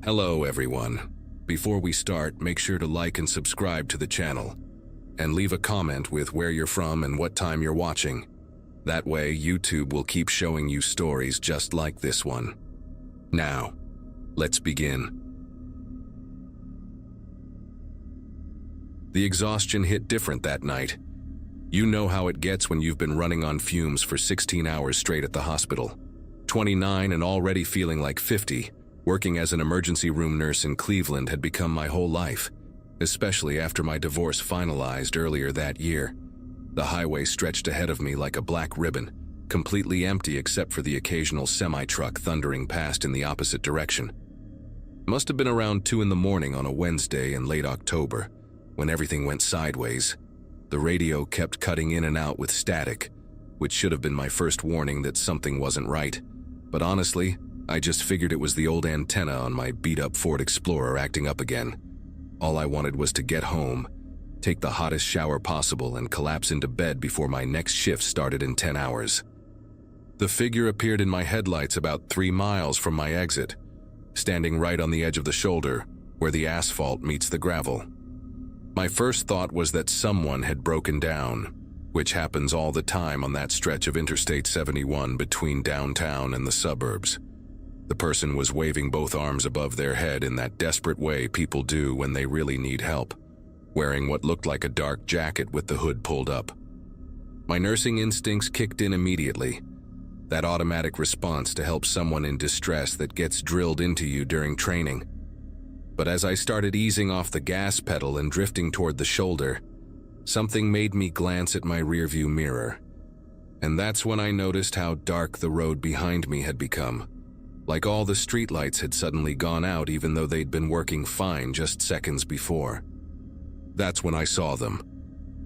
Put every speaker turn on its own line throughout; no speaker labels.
Hello everyone. Before we start, make sure to like and subscribe to the channel, and leave a comment with where you're from and what time you're watching. That way, YouTube will keep showing you stories just like this one. Now, let's begin. The exhaustion hit different that night. You know how it gets when you've been running on fumes for 16 hours straight at the hospital. 29 and already feeling like 50, working as an emergency room nurse in Cleveland had become my whole life, especially after my divorce finalized earlier that year. The highway stretched ahead of me like a black ribbon, completely empty except for the occasional semi-truck thundering past in the opposite direction. Must have been around 2 in the morning on a Wednesday in late October, when everything went sideways. The radio kept cutting in and out with static, which should have been my first warning that something wasn't right. But honestly, I just figured it was the old antenna on my beat-up Ford Explorer acting up again. All I wanted was to get home, take the hottest shower possible, and collapse into bed before my next shift started in 10 hours. The figure appeared in my headlights about 3 miles from my exit, standing right on the edge of the shoulder, where the asphalt meets the gravel. My first thought was that someone had broken down, which happens all the time on that stretch of Interstate 71 between downtown and the suburbs. The person was waving both arms above their head in that desperate way people do when they really need help, wearing what looked like a dark jacket with the hood pulled up. My nursing instincts kicked in immediately, that automatic response to help someone in distress that gets drilled into you during training. But as I started easing off the gas pedal and drifting toward the shoulder, something made me glance at my rearview mirror. And that's when I noticed how dark the road behind me had become. Like all the streetlights had suddenly gone out even though they'd been working fine just seconds before. That's when I saw them.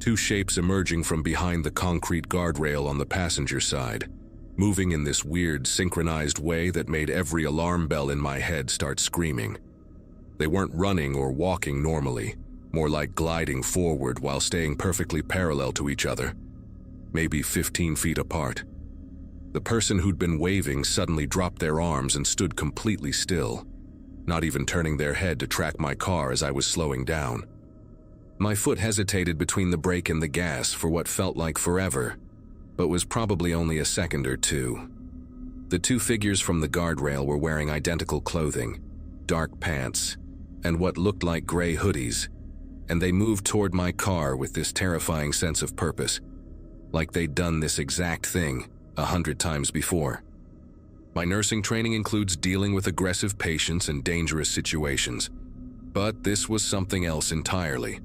2 shapes emerging from behind the concrete guardrail on the passenger side, moving in this weird synchronized way that made every alarm bell in my head start screaming. They weren't running or walking normally, more like gliding forward while staying perfectly parallel to each other, maybe 15 feet apart. The person who'd been waving suddenly dropped their arms and stood completely still, not even turning their head to track my car as I was slowing down. My foot hesitated between the brake and the gas for what felt like forever, but was probably only a second or two. The 2 figures from the guardrail were wearing identical clothing, dark pants, and what looked like gray hoodies, and they moved toward my car with this terrifying sense of purpose, like they'd done this exact thing 100 times before. My nursing training includes dealing with aggressive patients and dangerous situations, but this was something else entirely,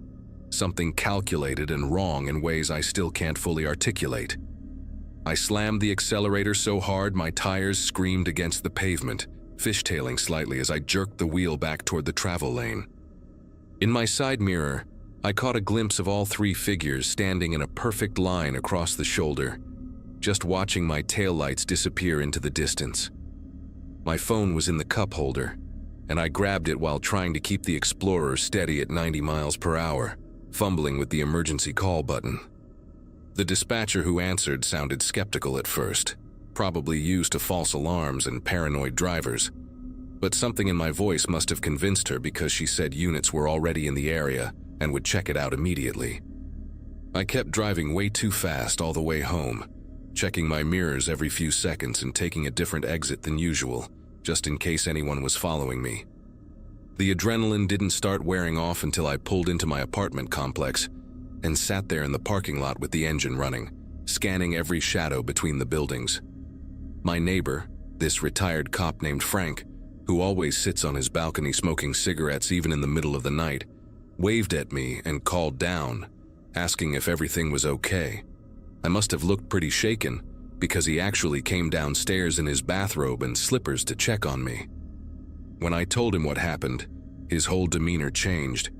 something calculated and wrong in ways I still can't fully articulate. I slammed the accelerator so hard my tires screamed against the pavement, fishtailing slightly as I jerked the wheel back toward the travel lane. In my side mirror, I caught a glimpse of all 3 figures standing in a perfect line across the shoulder, just watching my taillights disappear into the distance. My phone was in the cup holder, and I grabbed it while trying to keep the Explorer steady at 90 miles per hour, fumbling with the emergency call button. The dispatcher who answered sounded skeptical at first, probably used to false alarms and paranoid drivers, but something in my voice must have convinced her because she said units were already in the area and would check it out immediately. I kept driving way too fast all the way home, checking my mirrors every few seconds and taking a different exit than usual, just in case anyone was following me. The adrenaline didn't start wearing off until I pulled into my apartment complex and sat there in the parking lot with the engine running, scanning every shadow between the buildings. My neighbor, this retired cop named Frank, who always sits on his balcony smoking cigarettes even in the middle of the night, waved at me and called down, asking if everything was okay. I must have looked pretty shaken, because he actually came downstairs in his bathrobe and slippers to check on me. When I told him what happened, his whole demeanor changed,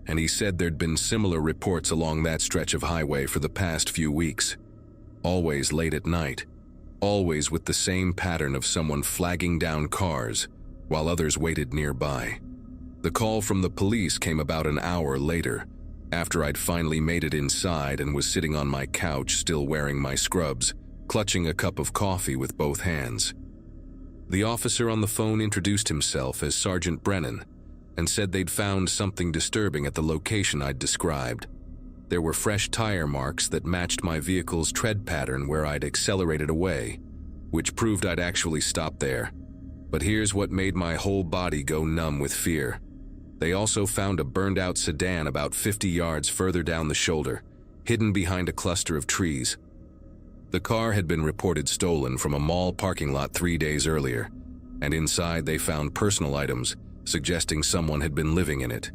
and he said there'd been similar reports along that stretch of highway for the past few weeks. Always late at night, always with the same pattern of someone flagging down cars while others waited nearby. The call from the police came about an hour later, after I'd finally made it inside and was sitting on my couch still wearing my scrubs, clutching a cup of coffee with both hands. The officer on the phone introduced himself as Sergeant Brennan and said they'd found something disturbing at the location I'd described. There were fresh tire marks that matched my vehicle's tread pattern where I'd accelerated away, which proved I'd actually stopped there. But here's what made my whole body go numb with fear. They also found a burned-out sedan about 50 yards further down the shoulder, hidden behind a cluster of trees. The car had been reported stolen from a mall parking lot 3 days earlier, and inside they found personal items suggesting someone had been living in it,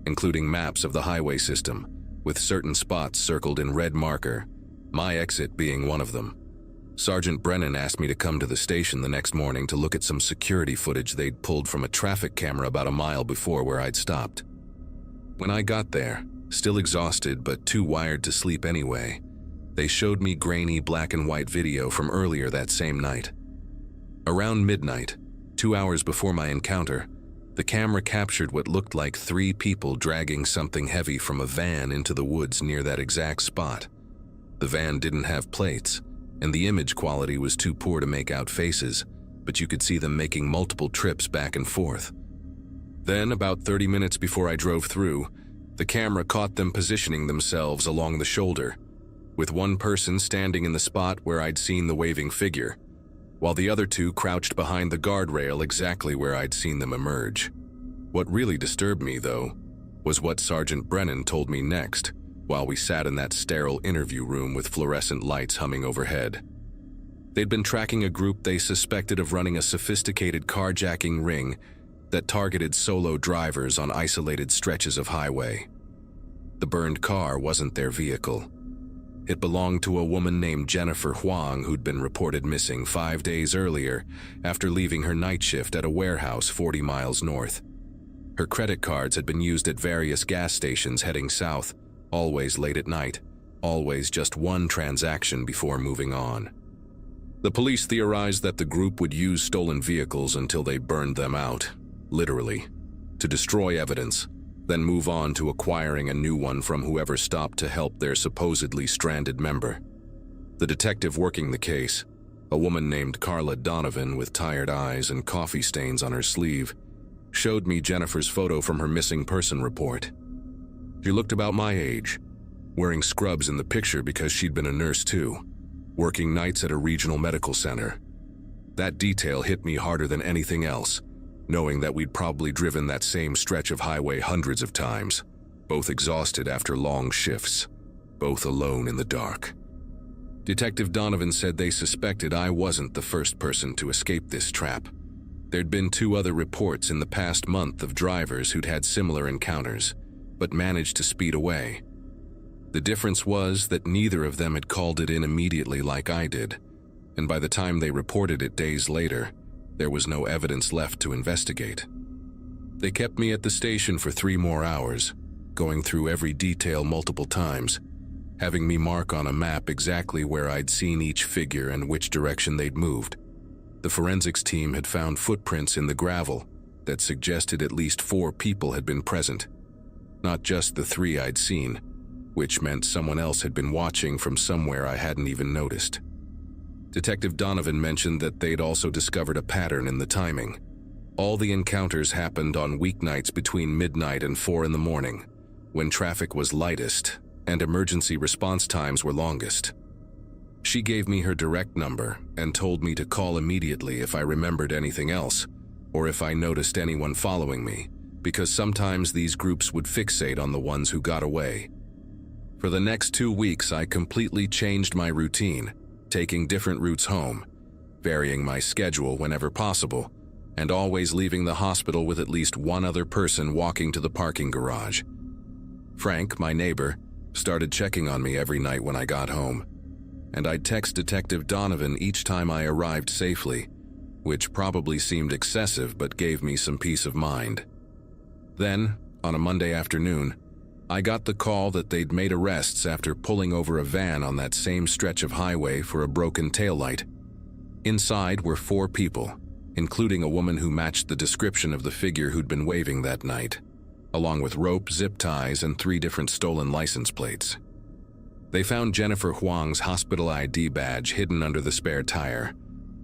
including maps of the highway system, with certain spots circled in red marker, my exit being one of them. Sergeant Brennan asked me to come to the station the next morning to look at some security footage they'd pulled from a traffic camera about a mile before where I'd stopped. When I got there, still exhausted but too wired to sleep anyway, they showed me grainy black and white video from earlier that same night. Around midnight, 2 hours before my encounter, the camera captured what looked like 3 people dragging something heavy from a van into the woods near that exact spot. The van didn't have plates, and the image quality was too poor to make out faces, but you could see them making multiple trips back and forth. Then, about 30 minutes before I drove through, the camera caught them positioning themselves along the shoulder, with one person standing in the spot where I'd seen the waving figure, while the other 2 crouched behind the guardrail exactly where I'd seen them emerge. What really disturbed me, though, was what Sergeant Brennan told me next, while we sat in that sterile interview room with fluorescent lights humming overhead. They'd been tracking a group they suspected of running a sophisticated carjacking ring that targeted solo drivers on isolated stretches of highway. The burned car wasn't their vehicle. It belonged to a woman named Jennifer Huang who'd been reported missing 5 days earlier after leaving her night shift at a warehouse 40 miles north. Her credit cards had been used at various gas stations heading south, always late at night, always just one transaction before moving on. The police theorized that the group would use stolen vehicles until they burned them out, literally, to destroy evidence, then move on to acquiring a new one from whoever stopped to help their supposedly stranded member. The detective working the case, a woman named Carla Donovan with tired eyes and coffee stains on her sleeve, showed me Jennifer's photo from her missing person report. She looked about my age, wearing scrubs in the picture because she'd been a nurse too, working nights at a regional medical center. That detail hit me harder than anything else, knowing that we'd probably driven that same stretch of highway hundreds of times, both exhausted after long shifts, both alone in the dark. Detective Donovan said they suspected I wasn't the first person to escape this trap. There'd been 2 other reports in the past month of drivers who'd had similar encounters, but managed to speed away. The difference was that neither of them had called it in immediately like I did, and by the time they reported it days later, there was no evidence left to investigate. They kept me at the station for 3 more hours, going through every detail multiple times, having me mark on a map exactly where I'd seen each figure and which direction they'd moved. The forensics team had found footprints in the gravel that suggested at least 4 people had been present, not just the 3 I'd seen, which meant someone else had been watching from somewhere I hadn't even noticed. Detective Donovan mentioned that they'd also discovered a pattern in the timing. All the encounters happened on weeknights between midnight and 4 in the morning, when traffic was lightest and emergency response times were longest. She gave me her direct number and told me to call immediately if I remembered anything else, or if I noticed anyone following me, because sometimes these groups would fixate on the ones who got away. For the next 2 weeks, I completely changed my routine, taking different routes home, varying my schedule whenever possible, and always leaving the hospital with at least one other person walking to the parking garage. Frank, my neighbor, started checking on me every night when I got home, and I'd text Detective Donovan each time I arrived safely, which probably seemed excessive but gave me some peace of mind. Then, on a Monday afternoon, I got the call that they'd made arrests after pulling over a van on that same stretch of highway for a broken taillight. Inside were 4 people, including a woman who matched the description of the figure who'd been waving that night, along with rope, zip ties, and 3 different stolen license plates. They found Jennifer Huang's hospital ID badge hidden under the spare tire,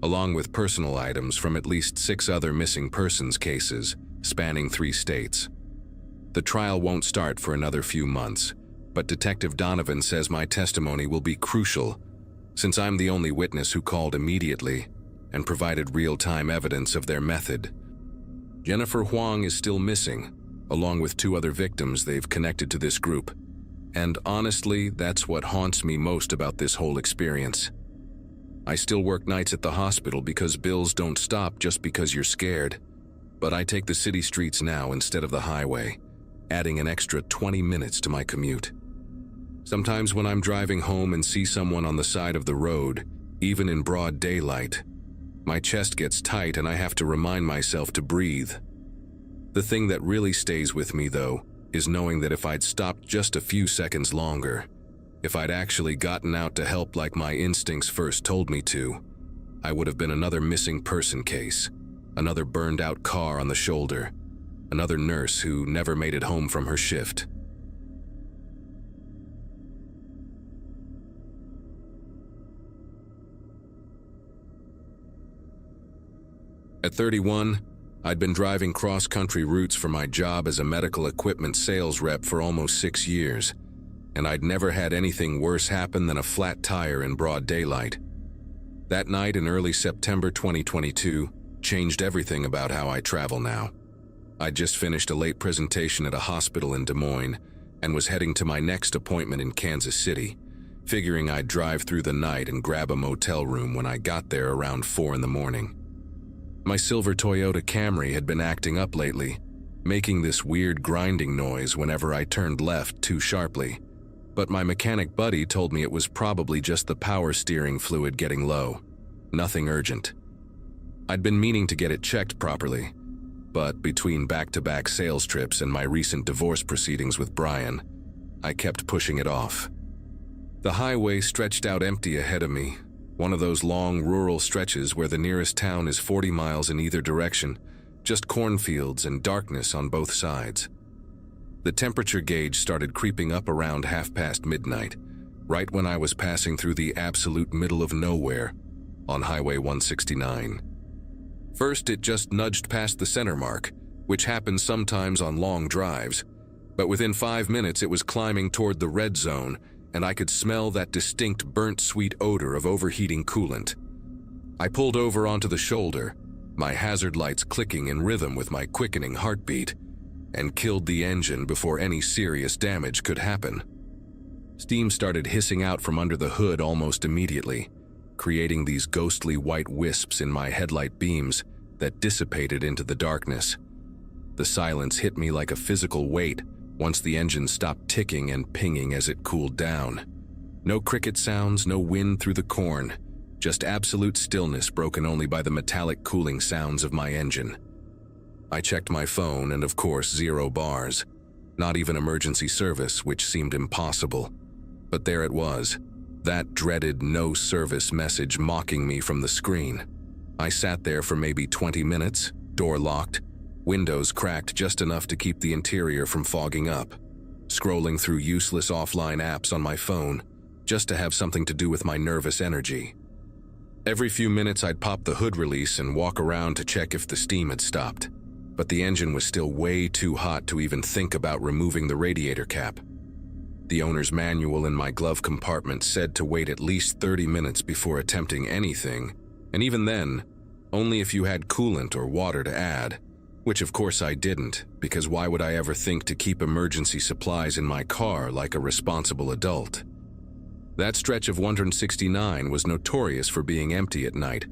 along with personal items from at least 6 other missing persons cases spanning 3 states. The trial won't start for another few months, but Detective Donovan says my testimony will be crucial since I'm the only witness who called immediately and provided real-time evidence of their method. Jennifer Huang is still missing, along with 2 other victims they've connected to this group. And honestly, that's what haunts me most about this whole experience. I still work nights at the hospital because bills don't stop just because you're scared. But I take the city streets now instead of the highway, adding an extra 20 minutes to my commute. Sometimes when I'm driving home and see someone on the side of the road, even in broad daylight, my chest gets tight and I have to remind myself to breathe. The thing that really stays with me, though, is knowing that if I'd stopped just a few seconds longer, if I'd actually gotten out to help like my instincts first told me to, I would have been another missing person case, another burned out car on the shoulder, another nurse who never made it home from her shift. At 31, I'd been driving cross-country routes for my job as a medical equipment sales rep for almost 6 years, and I'd never had anything worse happen than a flat tire in broad daylight. That night in early September 2022 changed everything about how I travel now. I'd just finished a late presentation at a hospital in Des Moines and was heading to my next appointment in Kansas City, figuring I'd drive through the night and grab a motel room when I got there around 4 in the morning. My silver Toyota Camry had been acting up lately, making this weird grinding noise whenever I turned left too sharply, but my mechanic buddy told me it was probably just the power steering fluid getting low. Nothing urgent. I'd been meaning to get it checked properly, but between back-to-back sales trips and my recent divorce proceedings with Brian, I kept pushing it off. The highway stretched out empty ahead of me, one of those long rural stretches where the nearest town is 40 miles in either direction, just cornfields and darkness on both sides. The temperature gauge started creeping up around midnight, right when I was passing through the absolute middle of nowhere on Highway 169. First, it just nudged past the center mark, which happens sometimes on long drives, but within 5 minutes it was climbing toward the red zone, and I could smell that distinct burnt sweet odor of overheating coolant. I pulled over onto the shoulder, my hazard lights clicking in rhythm with my quickening heartbeat, and killed the engine before any serious damage could happen. Steam started hissing out from under the hood almost immediately, creating these ghostly white wisps in my headlight beams that dissipated into the darkness. The silence hit me like a physical weight once the engine stopped ticking and pinging as it cooled down. No cricket sounds, no wind through the corn, just absolute stillness broken only by the metallic cooling sounds of my engine. I checked my phone and of course 0 bars, not even emergency service, which seemed impossible. But there it was, that dreaded no service message mocking me from the screen. I sat there for maybe 20 minutes, door locked, windows cracked just enough to keep the interior from fogging up, scrolling through useless offline apps on my phone just to have something to do with my nervous energy. Every few minutes I'd pop the hood release and walk around to check if the steam had stopped, but the engine was still way too hot to even think about removing the radiator cap. The owner's manual in my glove compartment said to wait at least 30 minutes before attempting anything, and even then, only if you had coolant or water to add. Which of course I didn't, because why would I ever think to keep emergency supplies in my car like a responsible adult? That stretch of 169 was notorious for being empty at night,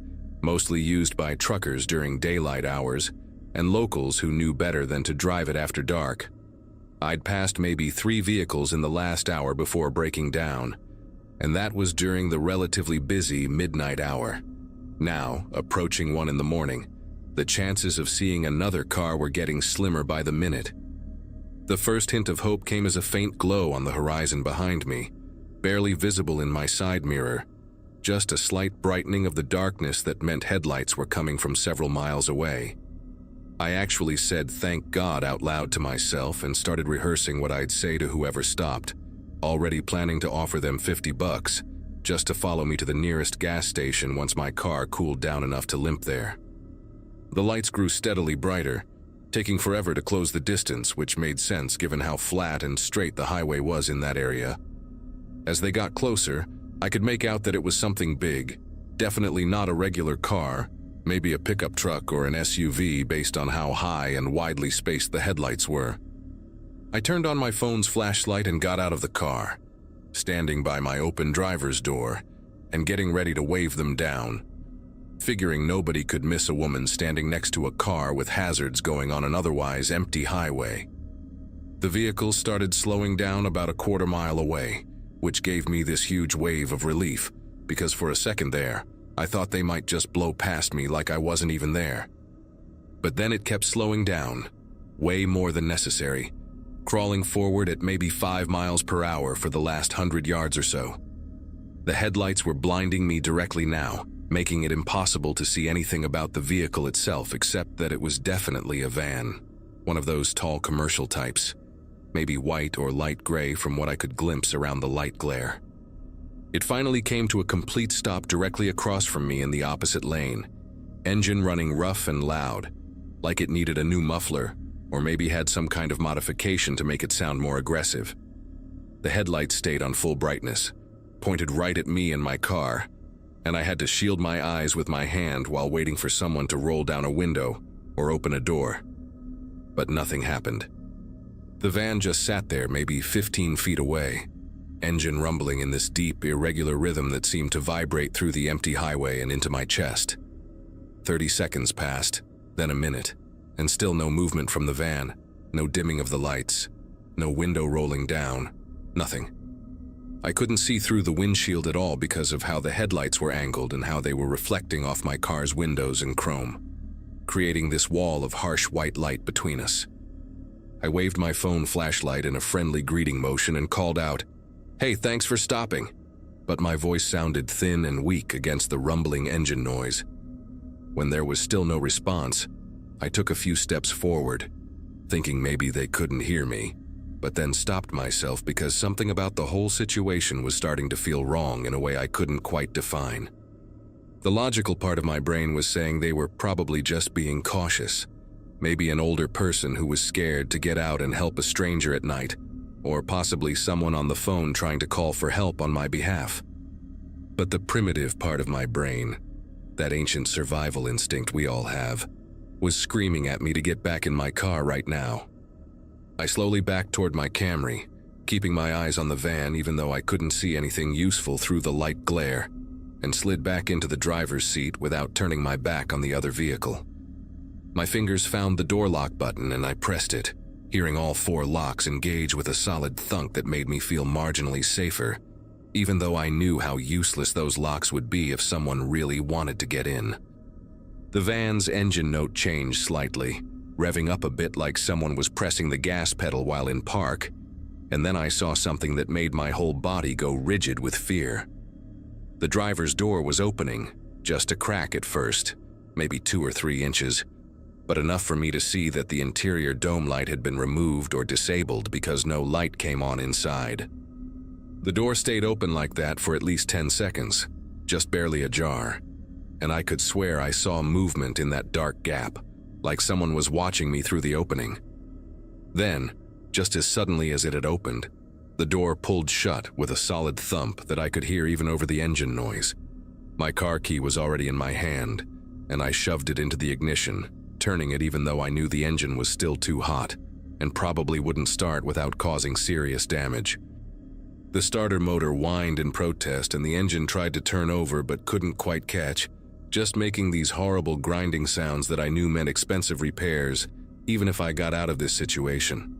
mostly used by truckers during daylight hours and locals who knew better than to drive it after dark. I'd passed maybe 3 vehicles in the last hour before breaking down, and that was during the relatively busy midnight hour. Now, approaching 1 in the morning, the chances of seeing another car were getting slimmer by the minute. The first hint of hope came as a faint glow on the horizon behind me, barely visible in my side mirror, just a slight brightening of the darkness that meant headlights were coming from several miles away. I actually said thank God out loud to myself and started rehearsing what I'd say to whoever stopped, already planning to offer them $50, just to follow me to the nearest gas station once my car cooled down enough to limp there. The lights grew steadily brighter, taking forever to close the distance, which made sense given how flat and straight the highway was in that area. As they got closer, I could make out that it was something big, definitely not a regular car, maybe a pickup truck or an SUV based on how high and widely spaced the headlights were. I turned on my phone's flashlight and got out of the car, standing by my open driver's door and getting ready to wave them down, figuring nobody could miss a woman standing next to a car with hazards going on an otherwise empty highway. The vehicle started slowing down about a quarter-mile away, which gave me this huge wave of relief, because for a second there, I thought they might just blow past me like I wasn't even there. But then it kept slowing down, way more than necessary, crawling forward at maybe 5 miles per hour for the last 100 yards or so. The headlights were blinding me directly now, making it impossible to see anything about the vehicle itself except that it was definitely a van, one of those tall commercial types, maybe white or light gray from what I could glimpse around the light glare. It finally came to a complete stop directly across from me in the opposite lane, engine running rough and loud, like it needed a new muffler or maybe had some kind of modification to make it sound more aggressive. The headlights stayed on full brightness, pointed right at me and my car, and I had to shield my eyes with my hand while waiting for someone to roll down a window or open a door. But nothing happened. The van just sat there maybe 15 feet away, engine rumbling in this deep, irregular rhythm that seemed to vibrate through the empty highway and into my chest. 30 seconds passed, then a minute, and still no movement from the van, no dimming of the lights, no window rolling down, nothing. I couldn't see through the windshield at all because of how the headlights were angled and how they were reflecting off my car's windows and chrome, creating this wall of harsh white light between us. I waved my phone flashlight in a friendly greeting motion and called out, "Hey, thanks for stopping," but my voice sounded thin and weak against the rumbling engine noise. When there was still no response, I took a few steps forward, thinking maybe they couldn't hear me, but then stopped myself because something about the whole situation was starting to feel wrong in a way I couldn't quite define. The logical part of my brain was saying they were probably just being cautious, maybe an older person who was scared to get out and help a stranger at night, or possibly someone on the phone trying to call for help on my behalf. But the primitive part of my brain, that ancient survival instinct we all have, was screaming at me to get back in my car right now. I slowly backed toward my Camry, keeping my eyes on the van even though I couldn't see anything useful through the light glare, and slid back into the driver's seat without turning my back on the other vehicle. My fingers found the door lock button and I pressed it, hearing all 4 locks engage with a solid thunk that made me feel marginally safer, even though I knew how useless those locks would be if someone really wanted to get in. The van's engine note changed slightly, revving up a bit like someone was pressing the gas pedal while in park, and then I saw something that made my whole body go rigid with fear. The driver's door was opening, just a crack at first, maybe 2 or 3 inches, but enough for me to see that the interior dome light had been removed or disabled because no light came on inside. The door stayed open like that for at least 10 seconds, just barely ajar, and I could swear I saw movement in that dark gap, like someone was watching me through the opening. Then, just as suddenly as it had opened, the door pulled shut with a solid thump that I could hear even over the engine noise. My car key was already in my hand, and I shoved it into the ignition, turning it even though I knew the engine was still too hot and probably wouldn't start without causing serious damage. The starter motor whined in protest and the engine tried to turn over but couldn't quite catch, just making these horrible grinding sounds that I knew meant expensive repairs, even if I got out of this situation.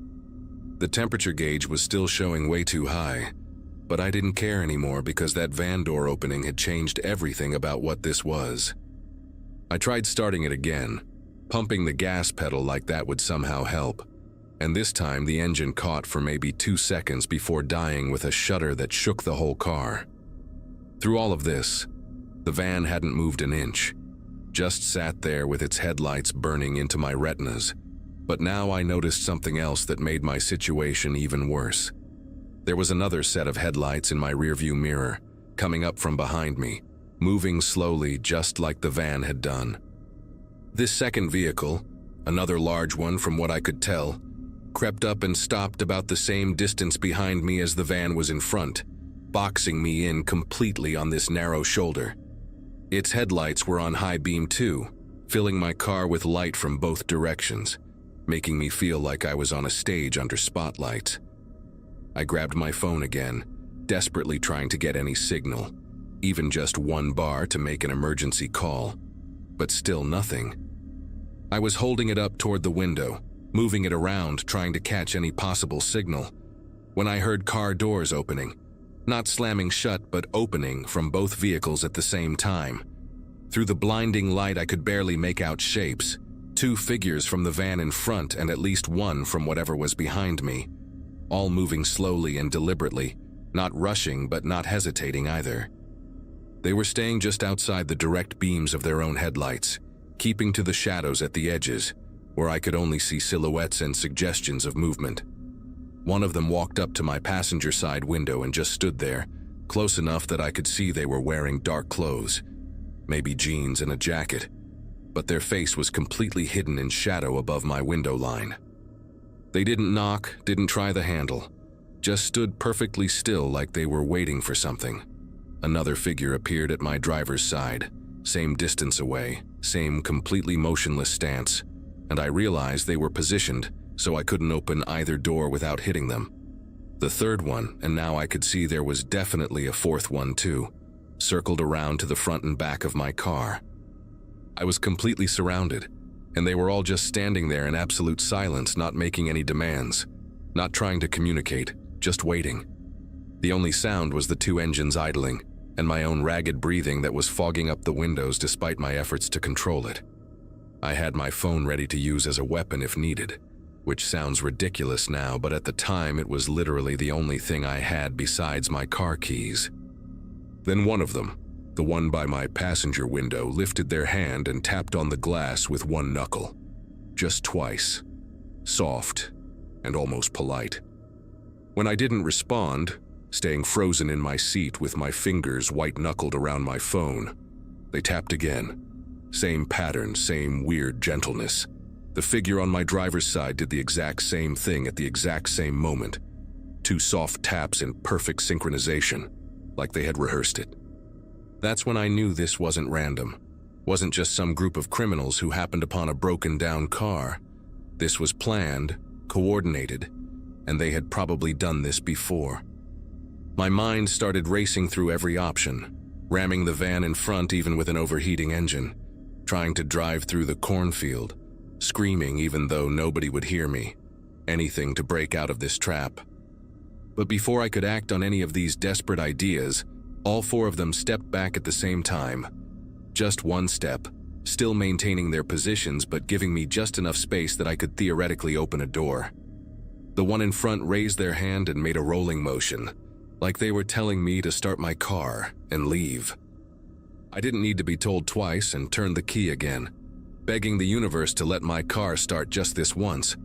The temperature gauge was still showing way too high, but I didn't care anymore because that van door opening had changed everything about what this was. I tried starting it again, pumping the gas pedal like that would somehow help, and this time the engine caught for maybe 2 seconds before dying with a shudder that shook the whole car. Through all of this, the van hadn't moved an inch, just sat there with its headlights burning into my retinas. But now I noticed something else that made my situation even worse. There was another set of headlights in my rearview mirror, coming up from behind me, moving slowly just like the van had done. This second vehicle, another large one from what I could tell, crept up and stopped about the same distance behind me as the van was in front, boxing me in completely on this narrow shoulder. Its headlights were on high beam too, filling my car with light from both directions, making me feel like I was on a stage under spotlights. I grabbed my phone again, desperately trying to get any signal, even just one bar to make an emergency call, but still nothing. I was holding it up toward the window, moving it around trying to catch any possible signal, when I heard car doors opening, not slamming shut but opening from both vehicles at the same time. Through the blinding light I could barely make out shapes, 2 figures from the van in front and at least one from whatever was behind me, all moving slowly and deliberately, not rushing but not hesitating either. They were staying just outside the direct beams of their own headlights, keeping to the shadows at the edges, where I could only see silhouettes and suggestions of movement. One of them walked up to my passenger side window and just stood there, close enough that I could see they were wearing dark clothes, maybe jeans and a jacket, but their face was completely hidden in shadow above my window line. They didn't knock, didn't try the handle, just stood perfectly still like they were waiting for something. Another figure appeared at my driver's side, same distance away, same completely motionless stance, and I realized they were positioned so I couldn't open either door without hitting them. The third one, and now I could see there was definitely a fourth one too, circled around to the front and back of my car. I was completely surrounded, and they were all just standing there in absolute silence, not making any demands, not trying to communicate, just waiting. The only sound was the 2 engines idling, and my own ragged breathing that was fogging up the windows despite my efforts to control it. I had my phone ready to use as a weapon if needed, which sounds ridiculous now, but at the time it was literally the only thing I had besides my car keys. Then one of them, the one by my passenger window, lifted their hand and tapped on the glass with one knuckle. Just twice. Soft and almost polite. When I didn't respond, staying frozen in my seat with my fingers white-knuckled around my phone, they tapped again. Same pattern, same weird gentleness. The figure on my driver's side did the exact same thing at the exact same moment. 2 soft taps in perfect synchronization, like they had rehearsed it. That's when I knew this wasn't random. Wasn't just some group of criminals who happened upon a broken-down car. This was planned, coordinated, and they had probably done this before. My mind started racing through every option, ramming the van in front even with an overheating engine, trying to drive through the cornfield, screaming even though nobody would hear me, anything to break out of this trap. But before I could act on any of these desperate ideas, all 4 of them stepped back at the same time. Just one step, still maintaining their positions but giving me just enough space that I could theoretically open a door. The one in front raised their hand and made a rolling motion, like they were telling me to start my car and leave. I didn't need to be told twice and turned the key again, begging the universe to let my car start just this once,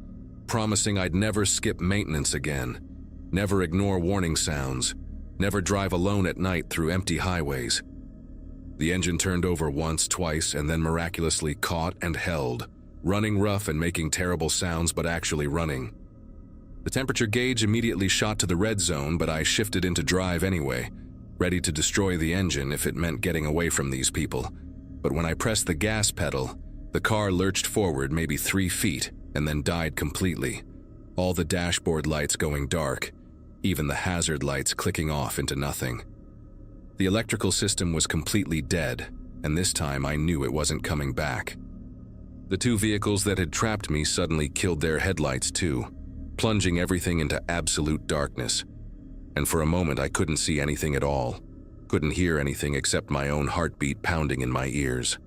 promising I'd never skip maintenance again, never ignore warning sounds, never drive alone at night through empty highways. The engine turned over once, twice, and then miraculously caught and held, running rough and making terrible sounds but actually running. The temperature gauge immediately shot to the red zone, but I shifted into drive anyway, ready to destroy the engine if it meant getting away from these people. But when I pressed the gas pedal, the car lurched forward maybe 3 feet and then died completely, all the dashboard lights going dark, even the hazard lights clicking off into nothing. The electrical system was completely dead, and this time I knew it wasn't coming back. The 2 vehicles that had trapped me suddenly killed their headlights too, plunging everything into absolute darkness. And for a moment I couldn't see anything at all, couldn't hear anything except my own heartbeat pounding in my ears.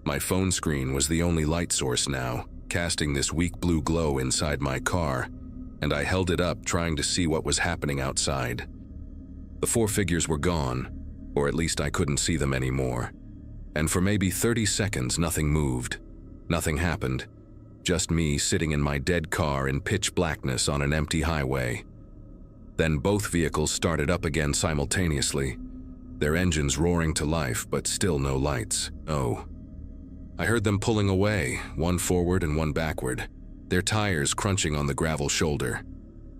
My phone screen was the only light source now, casting this weak blue glow inside my car, and I held it up trying to see what was happening outside. The 4 figures were gone, or at least I couldn't see them anymore. And for maybe 30 seconds nothing moved, nothing happened, just me sitting in my dead car in pitch blackness on an empty highway. Then both vehicles started up again simultaneously, their engines roaring to life, but still no lights. Oh. I heard them pulling away, one forward and one backward, their tires crunching on the gravel shoulder.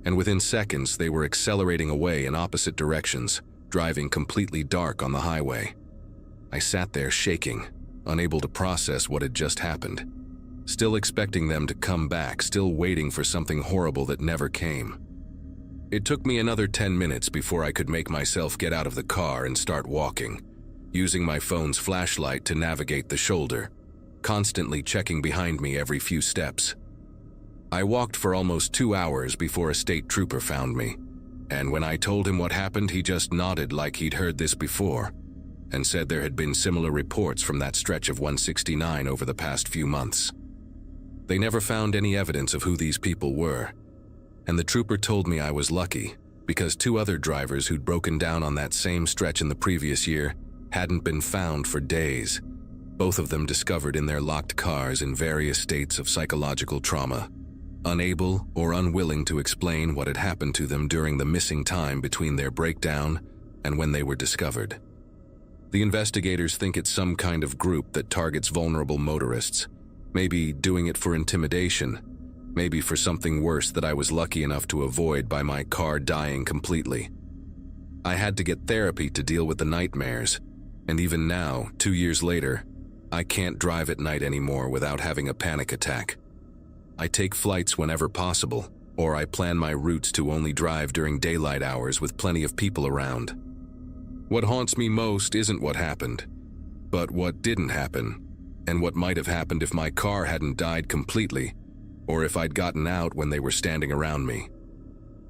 And within seconds, they were accelerating away in opposite directions, driving completely dark on the highway. I sat there shaking, unable to process what had just happened. Still expecting them to come back, still waiting for something horrible that never came. It took me another 10 minutes before I could make myself get out of the car and start walking, using my phone's flashlight to navigate the shoulder, constantly checking behind me every few steps. I walked for almost 2 hours before a state trooper found me, and when I told him what happened, he just nodded like he'd heard this before, and said there had been similar reports from that stretch of 169 over the past few months. They never found any evidence of who these people were, and the trooper told me I was lucky because 2 other drivers who'd broken down on that same stretch in the previous year hadn't been found for days, both of them discovered in their locked cars in various states of psychological trauma, unable or unwilling to explain what had happened to them during the missing time between their breakdown and when they were discovered. The investigators think it's some kind of group that targets vulnerable motorists, maybe doing it for intimidation, maybe for something worse that I was lucky enough to avoid by my car dying completely. I had to get therapy to deal with the nightmares, and even now, 2 years later, I can't drive at night anymore without having a panic attack. I take flights whenever possible, or I plan my routes to only drive during daylight hours with plenty of people around. What haunts me most isn't what happened, but what didn't happen, and what might have happened if my car hadn't died completely, or if I'd gotten out when they were standing around me.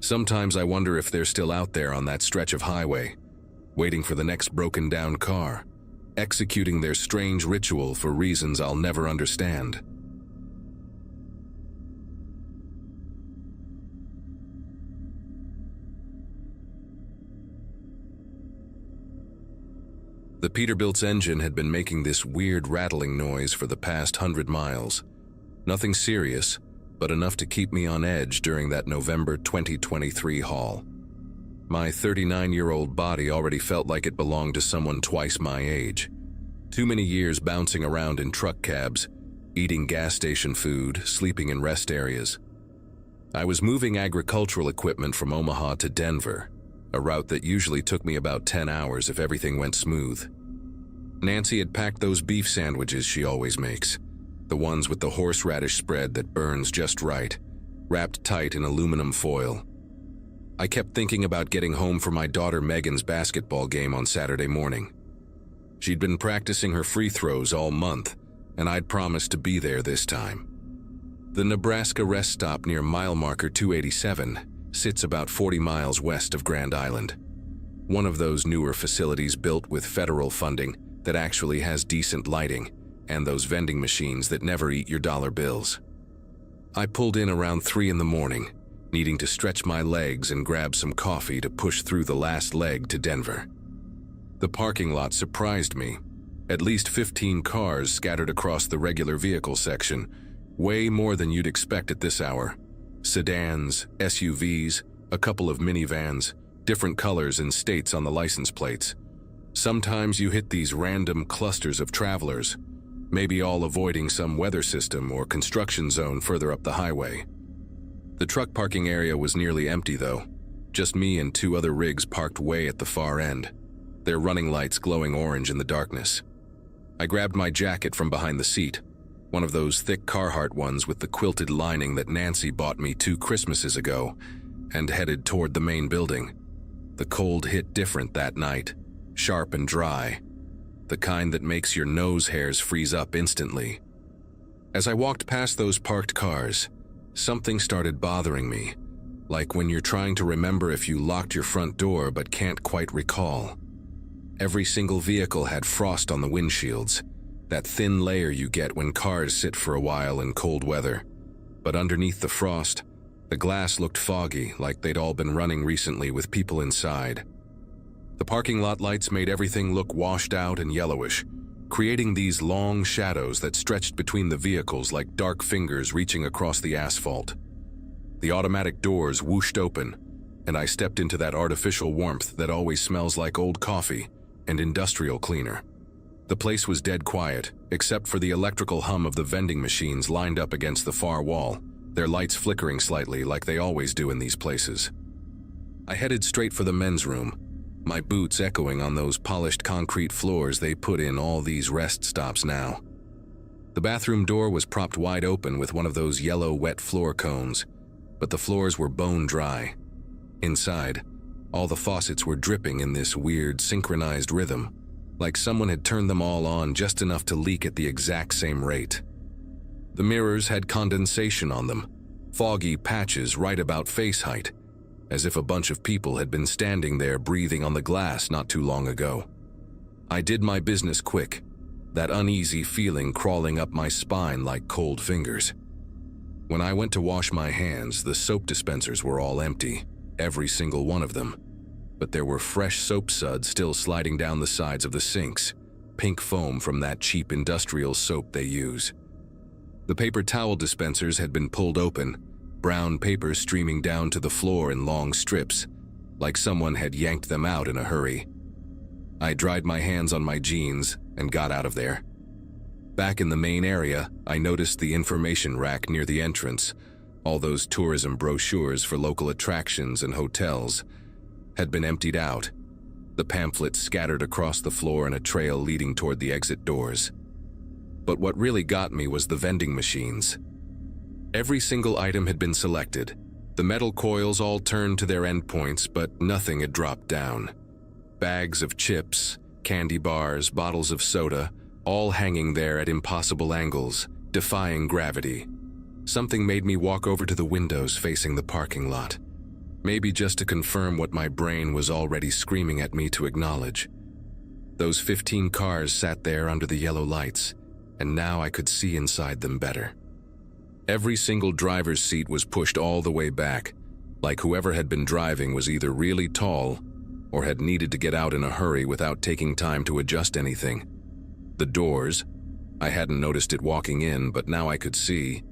Sometimes I wonder if they're still out there on that stretch of highway, waiting for the next broken down car, executing their strange ritual for reasons I'll never understand. The Peterbilt's engine had been making this weird rattling noise for the past 100 miles. Nothing serious, but enough to keep me on edge during that November 2023 haul. My 39-year-old body already felt like it belonged to someone twice my age. Too many years bouncing around in truck cabs, eating gas station food, sleeping in rest areas. I was moving agricultural equipment from Omaha to Denver, a route that usually took me about 10 hours if everything went smooth. Nancy had packed those beef sandwiches she always makes, the ones with the horseradish spread that burns just right, wrapped tight in aluminum foil. I kept thinking about getting home for my daughter Megan's basketball game on Saturday morning. She'd been practicing her free throws all month, and I'd promised to be there this time. The Nebraska rest stop near mile marker 287 sits about 40 miles west of Grand Island, one of those newer facilities built with federal funding that actually has decent lighting and those vending machines that never eat your dollar bills. I pulled in around 3 in the morning, needing to stretch my legs and grab some coffee to push through the last leg to Denver. The parking lot surprised me. At least 15 cars scattered across the regular vehicle section, way more than you'd expect at this hour. Sedans, SUVs, a couple of minivans, different colors and states on the license plates. Sometimes you hit these random clusters of travelers, maybe all avoiding some weather system or construction zone further up the highway. The truck parking area was nearly empty though, just me and 2 other rigs parked way at the far end, their running lights glowing orange in the darkness. I grabbed my jacket from behind the seat, one of those thick Carhartt ones with the quilted lining that Nancy bought me 2 Christmases ago, and headed toward the main building. The cold hit different that night, sharp and dry, the kind that makes your nose hairs freeze up instantly. As I walked past those parked cars, something started bothering me, like when you're trying to remember if you locked your front door but can't quite recall. Every single vehicle had frost on the windshields, that thin layer you get when cars sit for a while in cold weather. But underneath the frost, the glass looked foggy, like they'd all been running recently with people inside. The parking lot lights made everything look washed out and yellowish, creating these long shadows that stretched between the vehicles like dark fingers reaching across the asphalt. The automatic doors whooshed open, and I stepped into that artificial warmth that always smells like old coffee, and industrial cleaner. The place was dead quiet, except for the electrical hum of the vending machines lined up against the far wall, their lights flickering slightly like they always do in these places. I headed straight for the men's room, my boots echoing on those polished concrete floors they put in all these rest stops now. The bathroom door was propped wide open with one of those yellow wet floor cones, but the floors were bone dry. Inside, all the faucets were dripping in this weird synchronized rhythm, like someone had turned them all on just enough to leak at the exact same rate. The mirrors had condensation on them, foggy patches right about face height, as if a bunch of people had been standing there breathing on the glass not too long ago. I did my business quick, that uneasy feeling crawling up my spine like cold fingers. When I went to wash my hands, the soap dispensers were all empty, every single one of them. But there were fresh soap suds still sliding down the sides of the sinks, pink foam from that cheap industrial soap they use. The paper towel dispensers had been pulled open, brown paper streaming down to the floor in long strips, like someone had yanked them out in a hurry. I dried my hands on my jeans and got out of there. Back in the main area, I noticed the information rack near the entrance. All those tourism brochures for local attractions and hotels had been emptied out, the pamphlets scattered across the floor in a trail leading toward the exit doors. But what really got me was the vending machines. Every single item had been selected, the metal coils all turned to their endpoints, but nothing had dropped down. Bags of chips, candy bars, bottles of soda, all hanging there at impossible angles, defying gravity. Something made me walk over to the windows facing the parking lot. Maybe just to confirm what my brain was already screaming at me to acknowledge. Those 15 cars sat there under the yellow lights, and now I could see inside them better. Every single driver's seat was pushed all the way back, like whoever had been driving was either really tall or had needed to get out in a hurry without taking time to adjust anything. The doors, I hadn't noticed it walking in, but now I could see.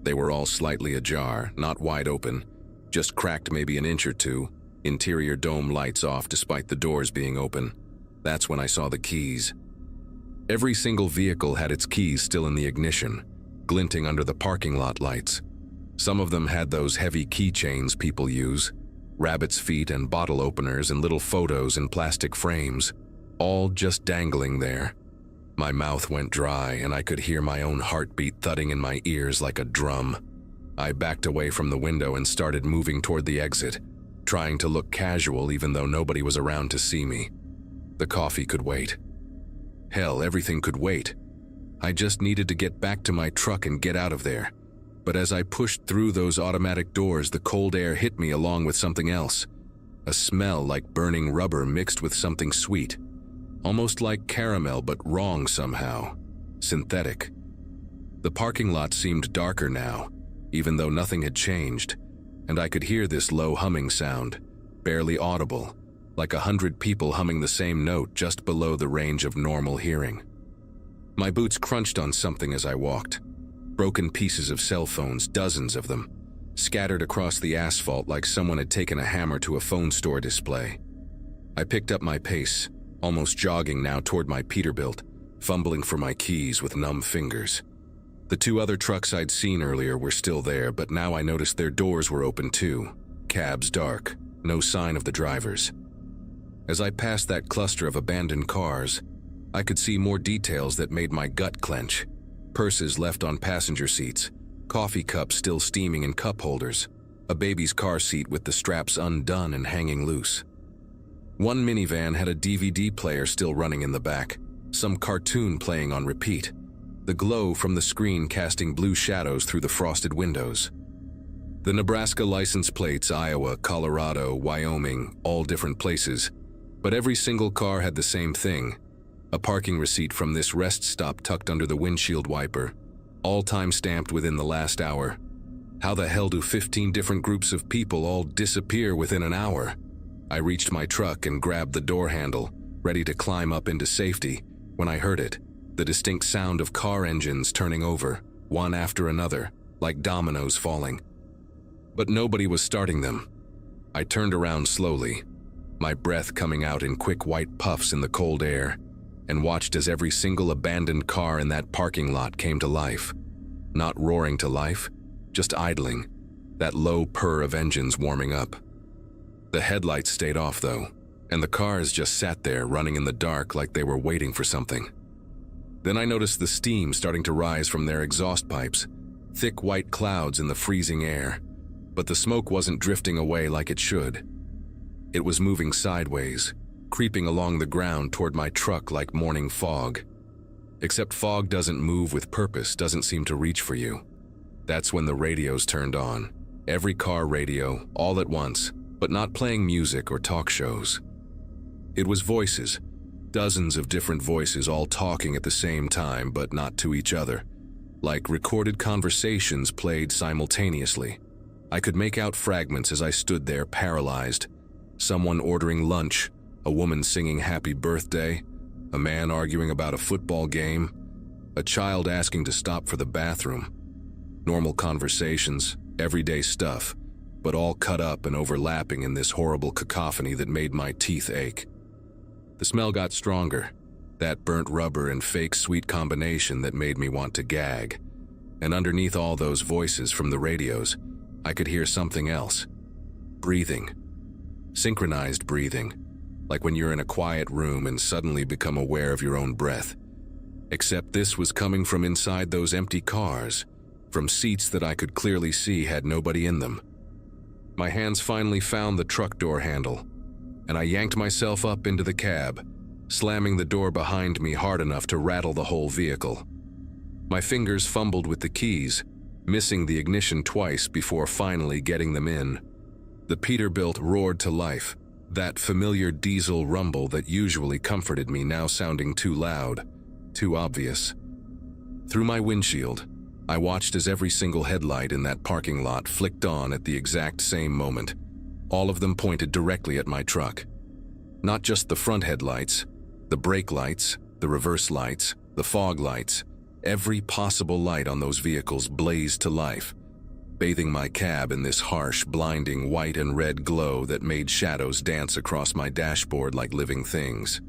They were all slightly ajar, not wide open, just cracked maybe an inch or two, interior dome lights off despite the doors being open. That's when I saw the keys. Every single vehicle had its keys still in the ignition, glinting under the parking lot lights. Some of them had those heavy keychains people use, rabbit's feet and bottle openers and little photos in plastic frames, all just dangling there. My mouth went dry and I could hear my own heartbeat thudding in my ears like a drum. I backed away from the window and started moving toward the exit, trying to look casual even though nobody was around to see me. The coffee could wait. Hell, everything could wait. I just needed to get back to my truck and get out of there. But as I pushed through those automatic doors, the cold air hit me along with something else. A smell like burning rubber mixed with something sweet. Almost like caramel, but wrong somehow. Synthetic. The parking lot seemed darker now, even though nothing had changed, and I could hear this low humming sound, barely audible, like 100 people humming the same note just below the range of normal hearing. My boots crunched on something as I walked. Broken pieces of cell phones, dozens of them, scattered across the asphalt like someone had taken a hammer to a phone store display. I picked up my pace, almost jogging now toward my Peterbilt, fumbling for my keys with numb fingers. The two other trucks I'd seen earlier were still there, but now I noticed their doors were open too, cabs dark, no sign of the drivers. As I passed that cluster of abandoned cars, I could see more details that made my gut clench. Purses left on passenger seats, coffee cups still steaming in cup holders, a baby's car seat with the straps undone and hanging loose. One minivan had a DVD player still running in the back, some cartoon playing on repeat, the glow from the screen casting blue shadows through the frosted windows. The Nebraska license plates, Iowa, Colorado, Wyoming, all different places, but every single car had the same thing, a parking receipt from this rest stop tucked under the windshield wiper, all time stamped within the last hour. How the hell do 15 different groups of people all disappear within an hour? I reached my truck and grabbed the door handle, ready to climb up into safety, when I heard it, the distinct sound of car engines turning over, one after another, like dominoes falling. But nobody was starting them. I turned around slowly. my breath coming out in quick white puffs in the cold air, and watched as every single abandoned car in that parking lot came to life. Not roaring to life, just idling, that low purr of engines warming up. The headlights stayed off though, and the cars just sat there running in the dark like they were waiting for something. Then I noticed the steam starting to rise from their exhaust pipes, thick white clouds in the freezing air, but the smoke wasn't drifting away like it should. It was moving sideways, creeping along the ground toward my truck like morning fog. Except fog doesn't move with purpose, doesn't seem to reach for you. That's when the radios turned on. Every car radio, all at once, but not playing music or talk shows. It was voices, dozens of different voices all talking at the same time but not to each other, like recorded conversations played simultaneously. I could make out fragments as I stood there paralyzed. Someone ordering lunch, a woman singing happy birthday, a man arguing about a football game, a child asking to stop for the bathroom. Normal conversations, everyday stuff, but all cut up and overlapping in this horrible cacophony that made my teeth ache. The smell got stronger, that burnt rubber and fake sweet combination that made me want to gag. And underneath all those voices from the radios, I could hear something else. Breathing. Synchronized breathing, like when you're in a quiet room and suddenly become aware of your own breath. Except this was coming from inside those empty cars, from seats that I could clearly see had nobody in them. My hands finally found the truck door handle, and I yanked myself up into the cab, slamming the door behind me hard enough to rattle the whole vehicle. My fingers fumbled with the keys, missing the ignition twice before finally getting them in. The Peterbilt roared to life, that familiar diesel rumble that usually comforted me now sounding too loud, too obvious. Through my windshield, I watched as every single headlight in that parking lot flicked on at the exact same moment. All of them pointed directly at my truck. Not just the front headlights, the brake lights, the reverse lights, the fog lights. Every possible light on those vehicles blazed to life, bathing my cab in this harsh, blinding white and red glow that made shadows dance across my dashboard like living things.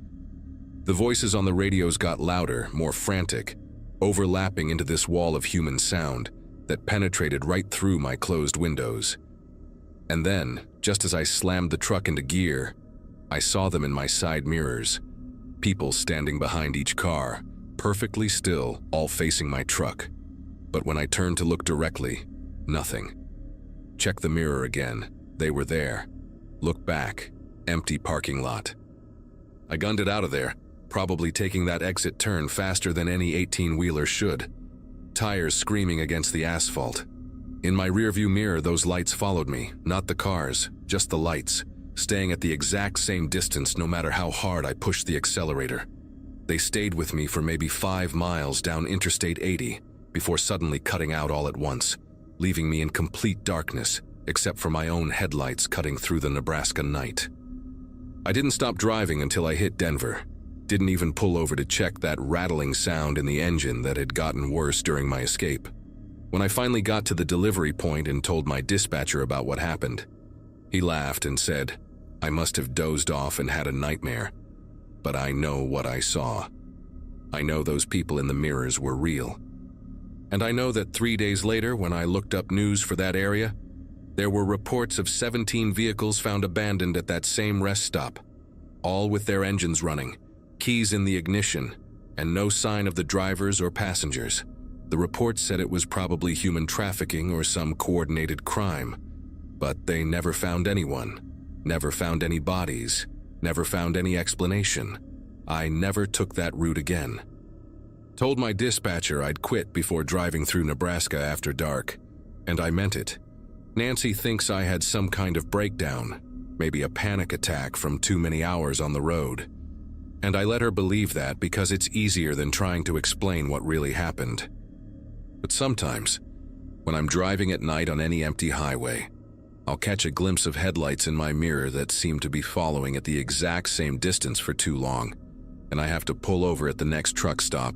The voices on the radios got louder, more frantic, overlapping into this wall of human sound that penetrated right through my closed windows. And then, just as I slammed the truck into gear, I saw them in my side mirrors, people standing behind each car, perfectly still, all facing my truck. But when I turned to look directly, nothing. Check the mirror again. They were there. Look back. Empty parking lot. I gunned it out of there, probably taking that exit turn faster than any 18-wheeler should. Tires screaming against the asphalt. In my rearview mirror, those lights followed me, not the cars, just the lights, staying at the exact same distance no matter how hard I pushed the accelerator. They stayed with me for maybe 5 miles down Interstate 80 before suddenly cutting out all at once, leaving me in complete darkness except for my own headlights cutting through the Nebraska night. I didn't stop driving until I hit Denver. Didn't even pull over to check that rattling sound in the engine that had gotten worse during my escape. When I finally got to the delivery point and told my dispatcher about what happened, he laughed and said, I must have dozed off and had a nightmare. But I know what I saw. I know those people in the mirrors were real. And I know that 3 days later, when I looked up news for that area, there were reports of 17 vehicles found abandoned at that same rest stop, all with their engines running, keys in the ignition, and no sign of the drivers or passengers. The reports said it was probably human trafficking or some coordinated crime, but they never found anyone, never found any bodies, never found any explanation. I never took that route again. Told my dispatcher I'd quit before driving through Nebraska after dark, and I meant it. Nancy thinks I had some kind of breakdown, maybe a panic attack from too many hours on the road. And I let her believe that because it's easier than trying to explain what really happened. But sometimes, when I'm driving at night on any empty highway, I'll catch a glimpse of headlights in my mirror that seem to be following at the exact same distance for too long, and I have to pull over at the next truck stop,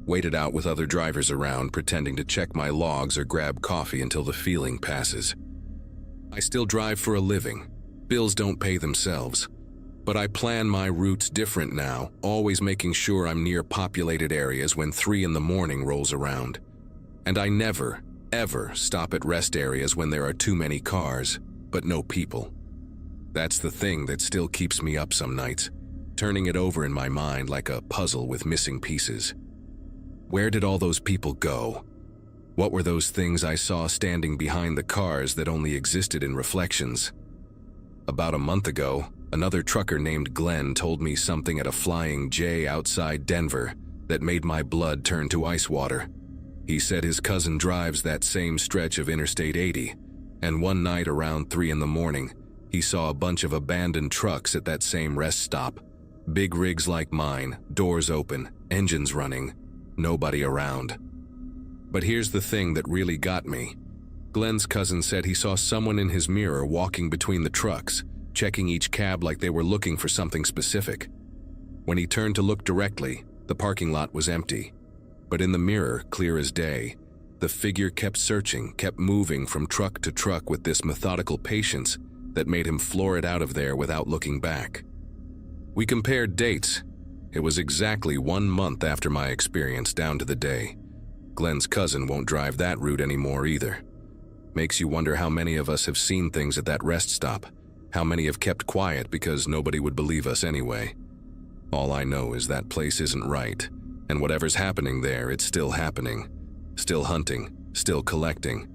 wait it out with other drivers around, pretending to check my logs or grab coffee until the feeling passes. I still drive for a living. Bills don't pay themselves. But I plan my routes different now, always making sure I'm near populated areas when 3 in the morning rolls around. And I never, ever stop at rest areas when there are too many cars, but no people. That's the thing that still keeps me up some nights, turning it over in my mind like a puzzle with missing pieces. Where did all those people go? What were those things I saw standing behind the cars that only existed in reflections? About a month ago, another trucker named Glenn told me something at a Flying J outside Denver that made my blood turn to ice water. He said his cousin drives that same stretch of Interstate 80, and one night around 3 in the morning, he saw a bunch of abandoned trucks at that same rest stop. Big rigs like mine, doors open, engines running, nobody around. But here's the thing that really got me. Glenn's cousin said he saw someone in his mirror walking between the trucks, checking each cab like they were looking for something specific. When he turned to look directly, the parking lot was empty. But in the mirror, clear as day, the figure kept searching, kept moving from truck to truck with this methodical patience that made him floor it out of there without looking back. We compared dates. It was exactly 1 month after my experience, down to the day. Glenn's cousin won't drive that route anymore either. Makes you wonder how many of us have seen things at that rest stop, how many have kept quiet because nobody would believe us anyway. All I know is that place isn't right, and whatever's happening there, it's still happening. Still hunting, still collecting.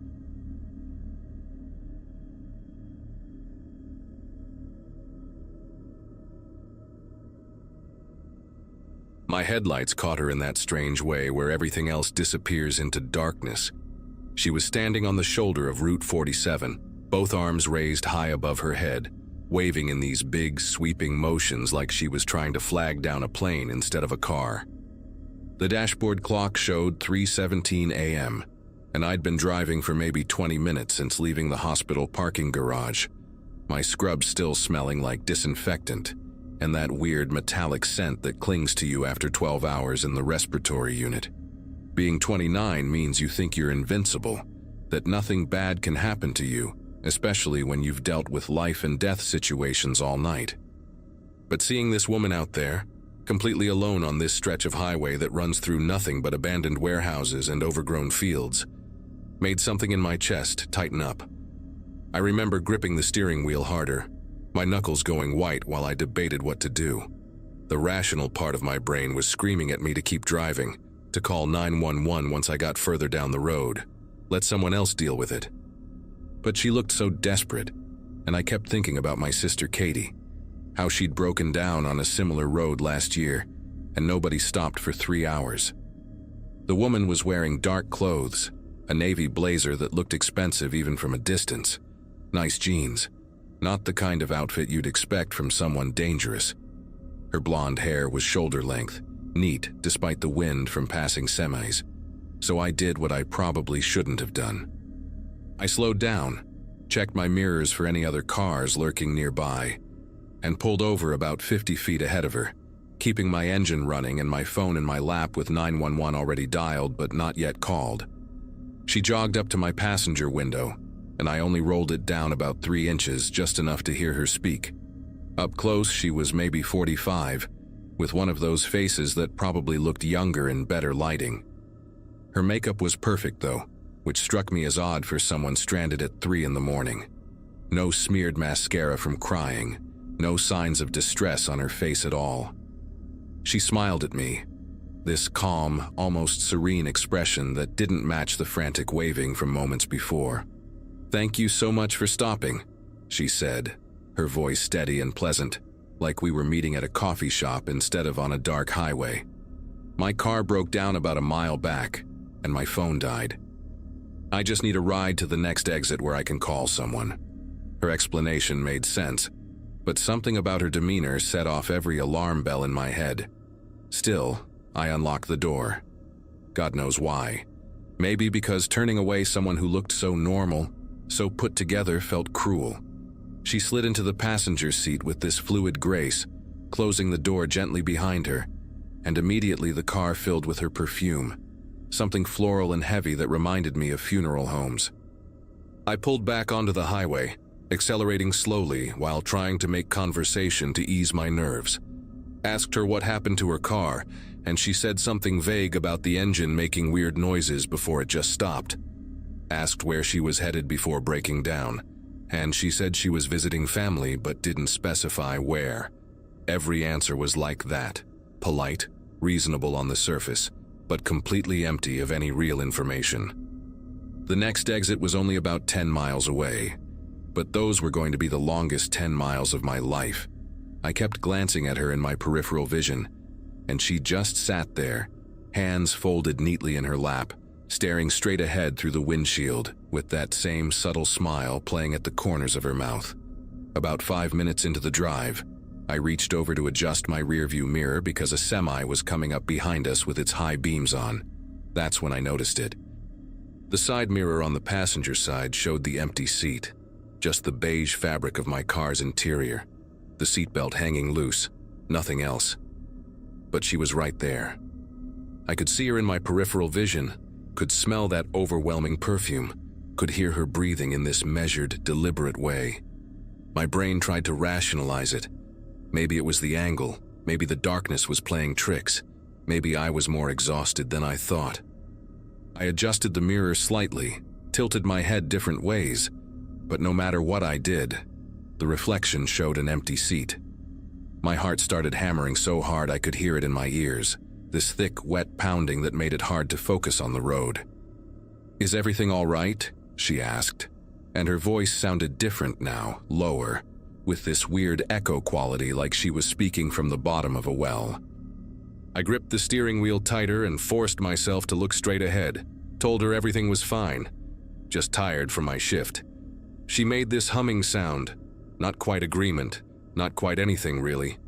My headlights caught her in that strange way where everything else disappears into darkness. She was standing on the shoulder of Route 47, both arms raised high above her head, waving in these big, sweeping motions like she was trying to flag down a plane instead of a car. The dashboard clock showed 3:17 a.m., and I'd been driving for maybe 20 minutes since leaving the hospital parking garage, my scrub still smelling like disinfectant, and that weird metallic scent that clings to you after 12 hours in the respiratory unit. Being 29 means you think you're invincible, that nothing bad can happen to you, especially when you've dealt with life and death situations all night. But seeing this woman out there, completely alone on this stretch of highway that runs through nothing but abandoned warehouses and overgrown fields, made something in my chest tighten up. I remember gripping the steering wheel harder, my knuckles going white while I debated what to do. The rational part of my brain was screaming at me to keep driving, to call 911 once I got further down the road. Let someone else deal with it. But she looked so desperate, and I kept thinking about my sister Katie, how she'd broken down on a similar road last year, and nobody stopped for 3 hours. The woman was wearing dark clothes, a navy blazer that looked expensive even from a distance, nice jeans, not the kind of outfit you'd expect from someone dangerous. Her blonde hair was shoulder length, neat despite the wind from passing semis, so I did what I probably shouldn't have done. I slowed down, checked my mirrors for any other cars lurking nearby, and pulled over about 50 feet ahead of her, keeping my engine running and my phone in my lap with 911 already dialed but not yet called. She jogged up to my passenger window, and I only rolled it down about 3 inches, just enough to hear her speak. Up close, she was maybe 45, with one of those faces that probably looked younger in better lighting. Her makeup was perfect though, which struck me as odd for someone stranded at 3 in the morning. No smeared mascara from crying, no signs of distress on her face at all. She smiled at me, this calm, almost serene expression that didn't match the frantic waving from moments before. "Thank you so much for stopping," she said, her voice steady and pleasant, like we were meeting at a coffee shop instead of on a dark highway. My car broke down about a mile back, and my phone died. I just need a ride to the next exit where I can call someone. Her explanation made sense, but something about her demeanor set off every alarm bell in my head. Still, I unlocked the door. God knows why. Maybe because turning away someone who looked so normal, so put together, felt cruel. She slid into the passenger seat with this fluid grace, closing the door gently behind her, and immediately the car filled with her perfume, something floral and heavy that reminded me of funeral homes. I pulled back onto the highway, accelerating slowly while trying to make conversation to ease my nerves. Asked her what happened to her car, and she said something vague about the engine making weird noises before it just stopped. Asked where she was headed before breaking down, and she said she was visiting family but didn't specify where. Every answer was like that, polite, reasonable on the surface, but completely empty of any real information. The next exit was only about 10 miles away, but those were going to be the longest 10 miles of my life. I kept glancing at her in my peripheral vision, and she just sat there, hands folded neatly in her lap, staring straight ahead through the windshield with that same subtle smile playing at the corners of her mouth. About 5 minutes into the drive, I reached over to adjust my rearview mirror because a semi was coming up behind us with its high beams on. That's when I noticed it. The side mirror on the passenger side showed the empty seat, just the beige fabric of my car's interior, the seatbelt hanging loose, nothing else. But she was right there. I could see her in my peripheral vision, could smell that overwhelming perfume, could hear her breathing in this measured, deliberate way. My brain tried to rationalize it. Maybe it was the angle, maybe the darkness was playing tricks, maybe I was more exhausted than I thought. I adjusted the mirror slightly, tilted my head different ways, but no matter what I did, the reflection showed an empty seat. My heart started hammering so hard I could hear it in my ears, this thick, wet pounding that made it hard to focus on the road. "Is everything all right?" she asked, and her voice sounded different now, lower, with this weird echo quality like she was speaking from the bottom of a well. I gripped the steering wheel tighter and forced myself to look straight ahead, told her everything was fine, just tired from my shift. She made this humming sound, not quite agreement, not quite anything really,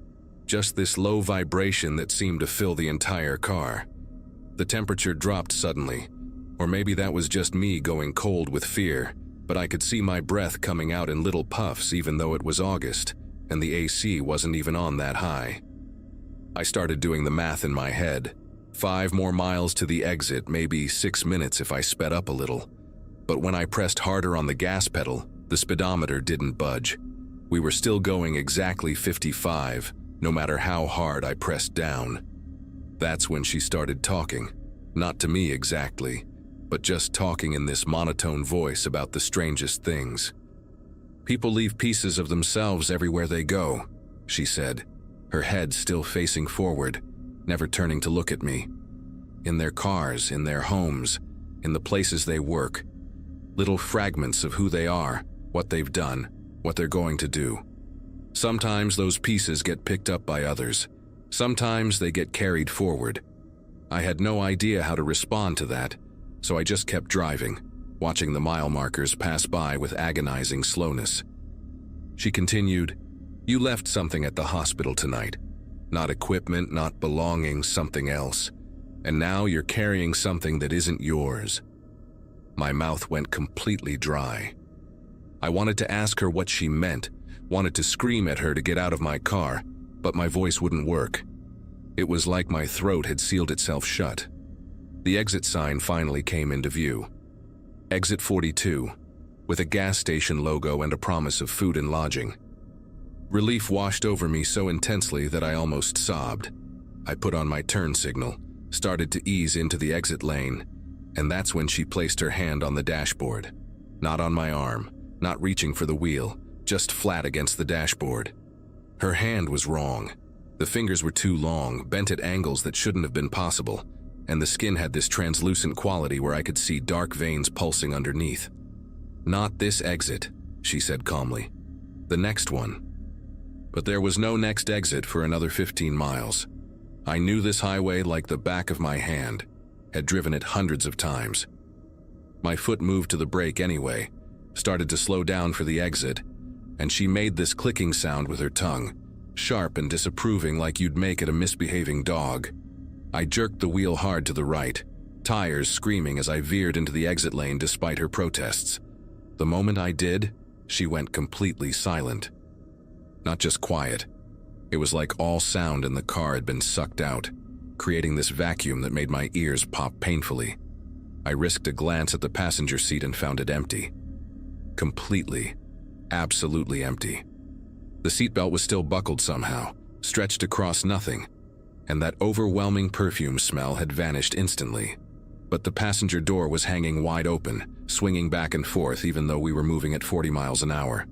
just this low vibration that seemed to fill the entire car. The temperature dropped suddenly, or maybe that was just me going cold with fear, but I could see my breath coming out in little puffs even though it was August, and the AC wasn't even on that high. I started doing the math in my head. 5 more miles to the exit, maybe 6 minutes if I sped up a little. But when I pressed harder on the gas pedal, the speedometer didn't budge. We were still going exactly 55, no matter how hard I pressed down. That's when she started talking. Not to me exactly, but just talking in this monotone voice about the strangest things. "People leave pieces of themselves everywhere they go," she said, her head still facing forward, never turning to look at me. "In their cars, in their homes, in the places they work. Little fragments of who they are, what they've done, what they're going to do. Sometimes those pieces get picked up by others. Sometimes they get carried forward. I had no idea how to respond to that, so I just kept driving, watching the mile markers pass by with agonizing slowness." She continued, "You left something at the hospital tonight. Not equipment, not belongings, something else. And now you're carrying something that isn't yours." My mouth went completely dry. I wanted to ask her what she meant, wanted to scream at her to get out of my car, but my voice wouldn't work. It was like my throat had sealed itself shut. The exit sign finally came into view. Exit 42, with a gas station logo and a promise of food and lodging. Relief washed over me so intensely that I almost sobbed. I put on my turn signal, started to ease into the exit lane, and that's when she placed her hand on the dashboard. Not on my arm, not reaching for the wheel, just flat against the dashboard. Her hand was wrong. The fingers were too long, bent at angles that shouldn't have been possible, and the skin had this translucent quality where I could see dark veins pulsing underneath. "Not this exit," she said calmly. "The next one." But there was no next exit for another 15 miles. I knew this highway like the back of my hand, had driven it hundreds of times. My foot moved to the brake anyway, started to slow down for the exit, and she made this clicking sound with her tongue, sharp and disapproving like you'd make at a misbehaving dog. I jerked the wheel hard to the right, tires screaming as I veered into the exit lane despite her protests. The moment I did, she went completely silent. Not just quiet. It was like all sound in the car had been sucked out, creating this vacuum that made my ears pop painfully. I risked a glance at the passenger seat and found it empty. Completely. absolutely empty. The seatbelt was still buckled somehow, stretched across nothing, and that overwhelming perfume smell had vanished instantly. But the passenger door was hanging wide open, swinging back and forth even though we were moving at 40 miles an hour.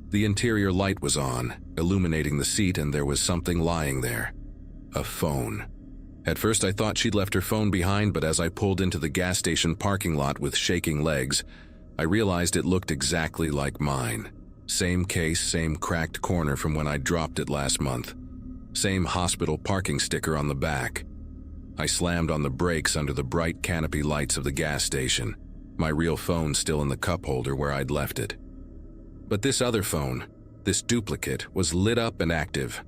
The interior light was on, illuminating the seat, and there was something lying there. A phone. At first I thought she'd left her phone behind, but as I pulled into the gas station parking lot with shaking legs, I realized it looked exactly like mine. Same case, same cracked corner from when I dropped it last month. Same hospital parking sticker on the back. I slammed on the brakes under the bright canopy lights of the gas station, my real phone still in the cup holder where I'd left it. But this other phone, this duplicate, was lit up and active.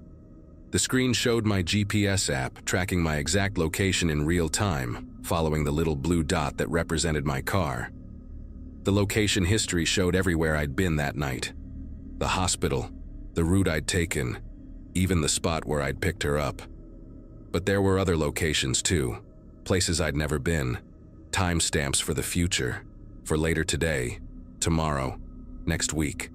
The screen showed my GPS app, tracking my exact location in real time, following the little blue dot that represented my car. The location history showed everywhere I'd been that night. The hospital, the route I'd taken, even the spot where I'd picked her up. But there were other locations too, places I'd never been, timestamps for the future, for later today, tomorrow, next week.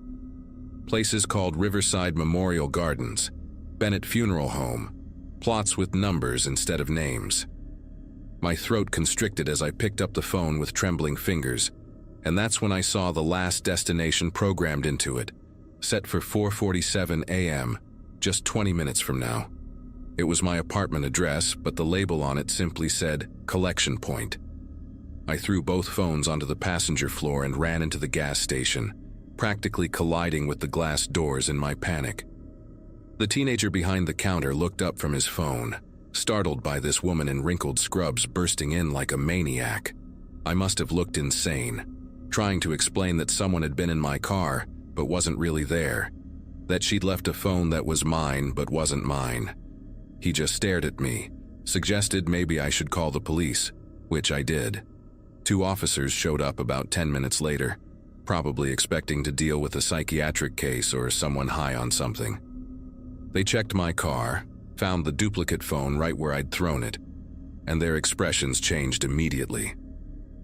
Places called Riverside Memorial Gardens, Bennett Funeral Home, plots with numbers instead of names. My throat constricted as I picked up the phone with trembling fingers, and that's when I saw the last destination programmed into it, set for 4:47 a.m., just 20 minutes from now. It was my apartment address, but the label on it simply said, "Collection Point." I threw both phones onto the passenger floor and ran into the gas station, practically colliding with the glass doors in my panic. The teenager behind the counter looked up from his phone, startled by this woman in wrinkled scrubs bursting in like a maniac. I must have looked insane, trying to explain that someone had been in my car but wasn't really there, that she'd left a phone that was mine but wasn't mine. He just stared at me, suggested maybe I should call the police, which I did. 2 officers showed up about 10 minutes later, probably expecting to deal with a psychiatric case or someone high on something. They checked my car, found the duplicate phone right where I'd thrown it, and their expressions changed immediately.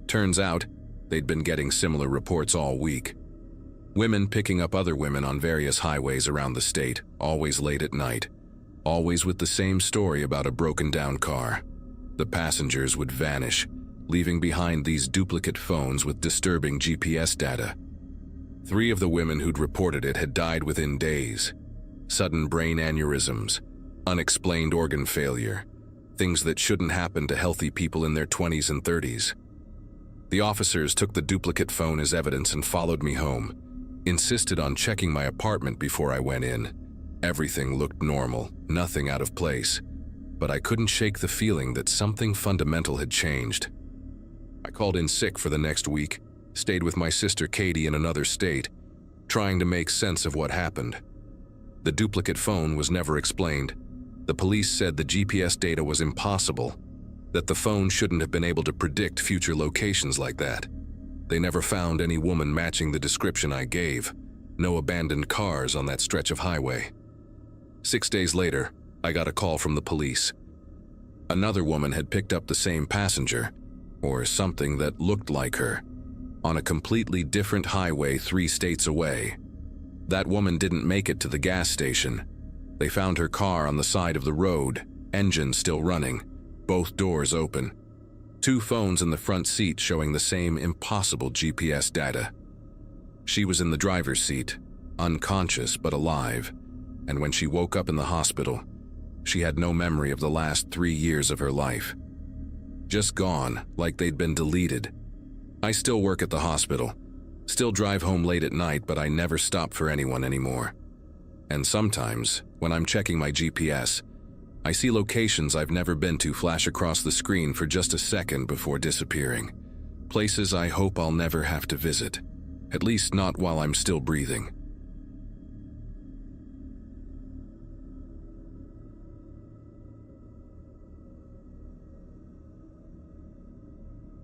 Turns out, they'd been getting similar reports all week. Women picking up other women on various highways around the state, always late at night, always with the same story about a broken-down car. The passengers would vanish, leaving behind these duplicate phones with disturbing GPS data. 3 of the women who'd reported it had died within days. Sudden brain aneurysms, unexplained organ failure, things that shouldn't happen to healthy people in their 20s and 30s. The officers took the duplicate phone as evidence and followed me home, insisted on checking my apartment before I went in. Everything looked normal, nothing out of place, but I couldn't shake the feeling that something fundamental had changed. I called in sick for the next week, stayed with my sister Katie in another state, trying to make sense of what happened. The duplicate phone was never explained. The police said the GPS data was impossible, that the phone shouldn't have been able to predict future locations like that. They never found any woman matching the description I gave, no abandoned cars on that stretch of highway. 6 days later, I got a call from the police. Another woman had picked up the same passenger, or something that looked like her, on a completely different highway 3 states away. That woman didn't make it to the gas station. They found her car on the side of the road, engine still running, both doors open. 2 phones in the front seat showing the same impossible GPS data. She was in the driver's seat, unconscious but alive, and when she woke up in the hospital, she had no memory of the last 3 years of her life. Just gone, like they'd been deleted. I still work at the hospital, still drive home late at night, but I never stop for anyone anymore. And sometimes, when I'm checking my GPS, I see locations I've never been to flash across the screen for just a second before disappearing. Places I hope I'll never have to visit, at least not while I'm still breathing.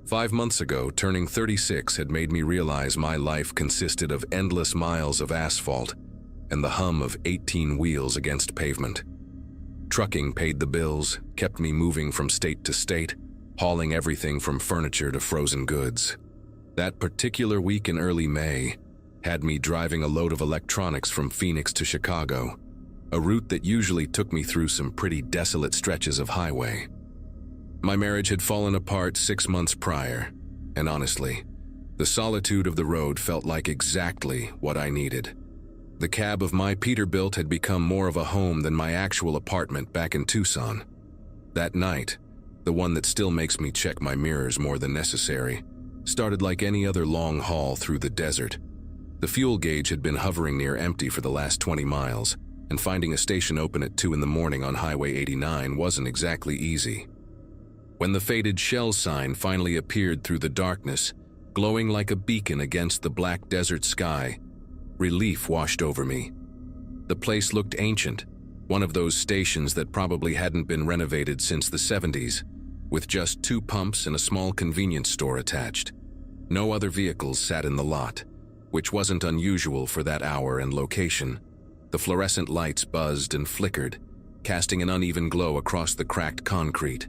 "5 months ago, turning 36 had made me realize my life consisted of endless miles of asphalt and the hum of 18 wheels against pavement. Trucking paid the bills, kept me moving from state to state, hauling everything from furniture to frozen goods. That particular week in early May, had me driving a load of electronics from Phoenix to Chicago, a route that usually took me through some pretty desolate stretches of highway. My marriage had fallen apart 6 months prior, and honestly, the solitude of the road felt like exactly what I needed. The cab of my Peterbilt had become more of a home than my actual apartment back in Tucson. That night, the one that still makes me check my mirrors more than necessary, started like any other long haul through the desert. The fuel gauge had been hovering near empty for the last 20 miles, and finding a station open at 2 in the morning on Highway 89 wasn't exactly easy. When the faded Shell sign finally appeared through the darkness, glowing like a beacon against the black desert sky, relief washed over me. The place looked ancient, one of those stations that probably hadn't been renovated since the 70s, with just 2 pumps and a small convenience store attached. No other vehicles sat in the lot, which wasn't unusual for that hour and location. The fluorescent lights buzzed and flickered, casting an uneven glow across the cracked concrete.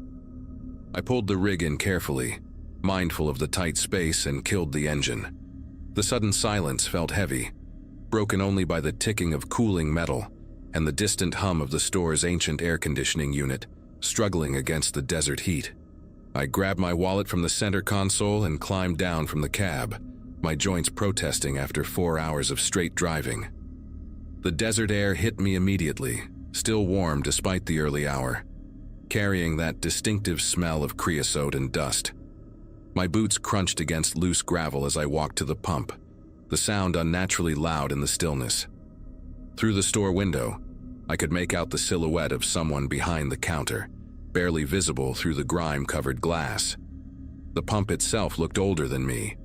I pulled the rig in carefully, mindful of the tight space, and killed the engine. The sudden silence felt heavy, broken only by the ticking of cooling metal and the distant hum of the store's ancient air conditioning unit, struggling against the desert heat. I grabbed my wallet from the center console and climbed down from the cab, my joints protesting after 4 hours of straight driving. The desert air hit me immediately, still warm despite the early hour, carrying that distinctive smell of creosote and dust. My boots crunched against loose gravel as I walked to the pump, the sound unnaturally loud in the stillness. Through the store window, I could make out the silhouette of someone behind the counter, barely visible through the grime-covered glass. The pump itself looked older than me,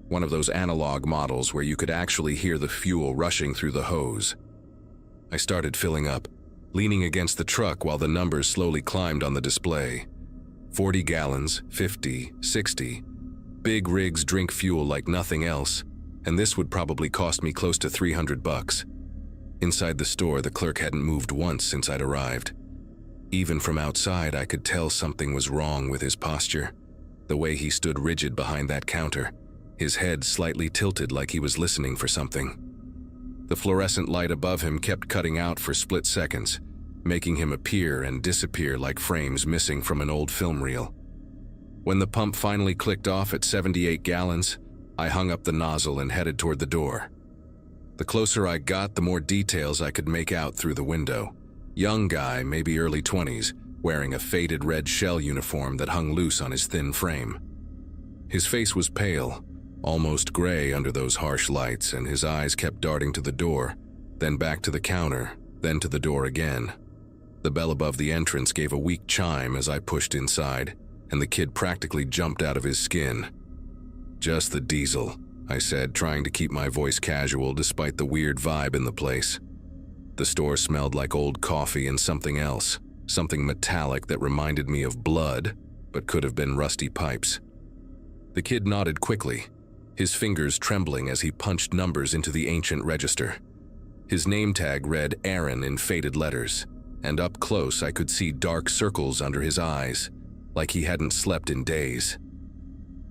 one of those analog models where you could actually hear the fuel rushing through the hose. I started filling up, leaning against the truck while the numbers slowly climbed on the display. 40 gallons, 50, 60. Big rigs drink fuel like nothing else, and this would probably cost me close to $300. Inside the store, the clerk hadn't moved once since I'd arrived. Even from outside, I could tell something was wrong with his posture, the way he stood rigid behind that counter, his head slightly tilted like he was listening for something. The fluorescent light above him kept cutting out for split seconds, making him appear and disappear like frames missing from an old film reel. When the pump finally clicked off at 78 gallons, I hung up the nozzle and headed toward the door. The closer I got, the more details I could make out through the window. Young guy, maybe early 20s, wearing a faded red Shell uniform that hung loose on his thin frame. His face was pale, almost gray under those harsh lights, and his eyes kept darting to the door, then back to the counter, then to the door again. The bell above the entrance gave a weak chime as I pushed inside, and the kid practically jumped out of his skin. "Just the diesel," I said, trying to keep my voice casual despite the weird vibe in the place. The store smelled like old coffee and something else, something metallic that reminded me of blood, but could have been rusty pipes. The kid nodded quickly, his fingers trembling as he punched numbers into the ancient register. His name tag read Aaron in faded letters, and up close I could see dark circles under his eyes, like he hadn't slept in days.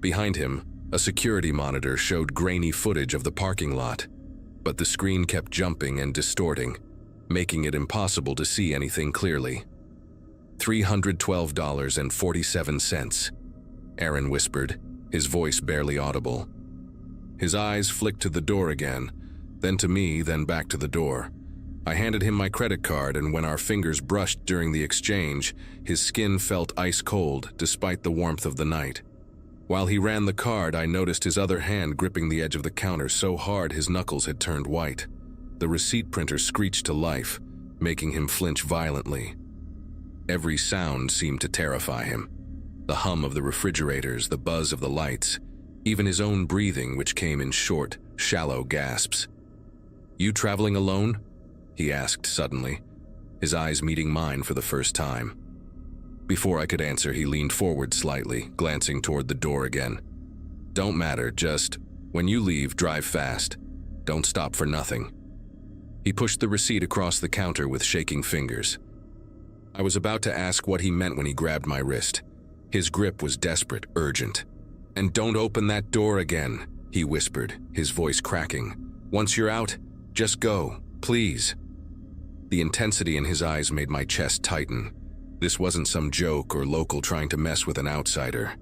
Behind him, a security monitor showed grainy footage of the parking lot, but the screen kept jumping and distorting, making it impossible to see anything clearly. $312.47, Aaron whispered, his voice barely audible. His eyes flicked to the door again, then to me, then back to the door. I handed him my credit card, and when our fingers brushed during the exchange, his skin felt ice cold despite the warmth of the night. While he ran the card, I noticed his other hand gripping the edge of the counter so hard his knuckles had turned white. The receipt printer screeched to life, making him flinch violently. Every sound seemed to terrify him. The hum of the refrigerators, the buzz of the lights, even his own breathing, which came in short, shallow gasps. "You traveling alone?" he asked suddenly, his eyes meeting mine for the first time. Before I could answer, he leaned forward slightly, glancing toward the door again. "Don't matter, just, when you leave, drive fast. Don't stop for nothing." He pushed the receipt across the counter with shaking fingers. I was about to ask what he meant when he grabbed my wrist. His grip was desperate, urgent. "And don't open that door again," he whispered, his voice cracking. Once you're out, just go, please." The intensity in his eyes made my chest tighten. This wasn't some joke or local trying to mess with an outsider.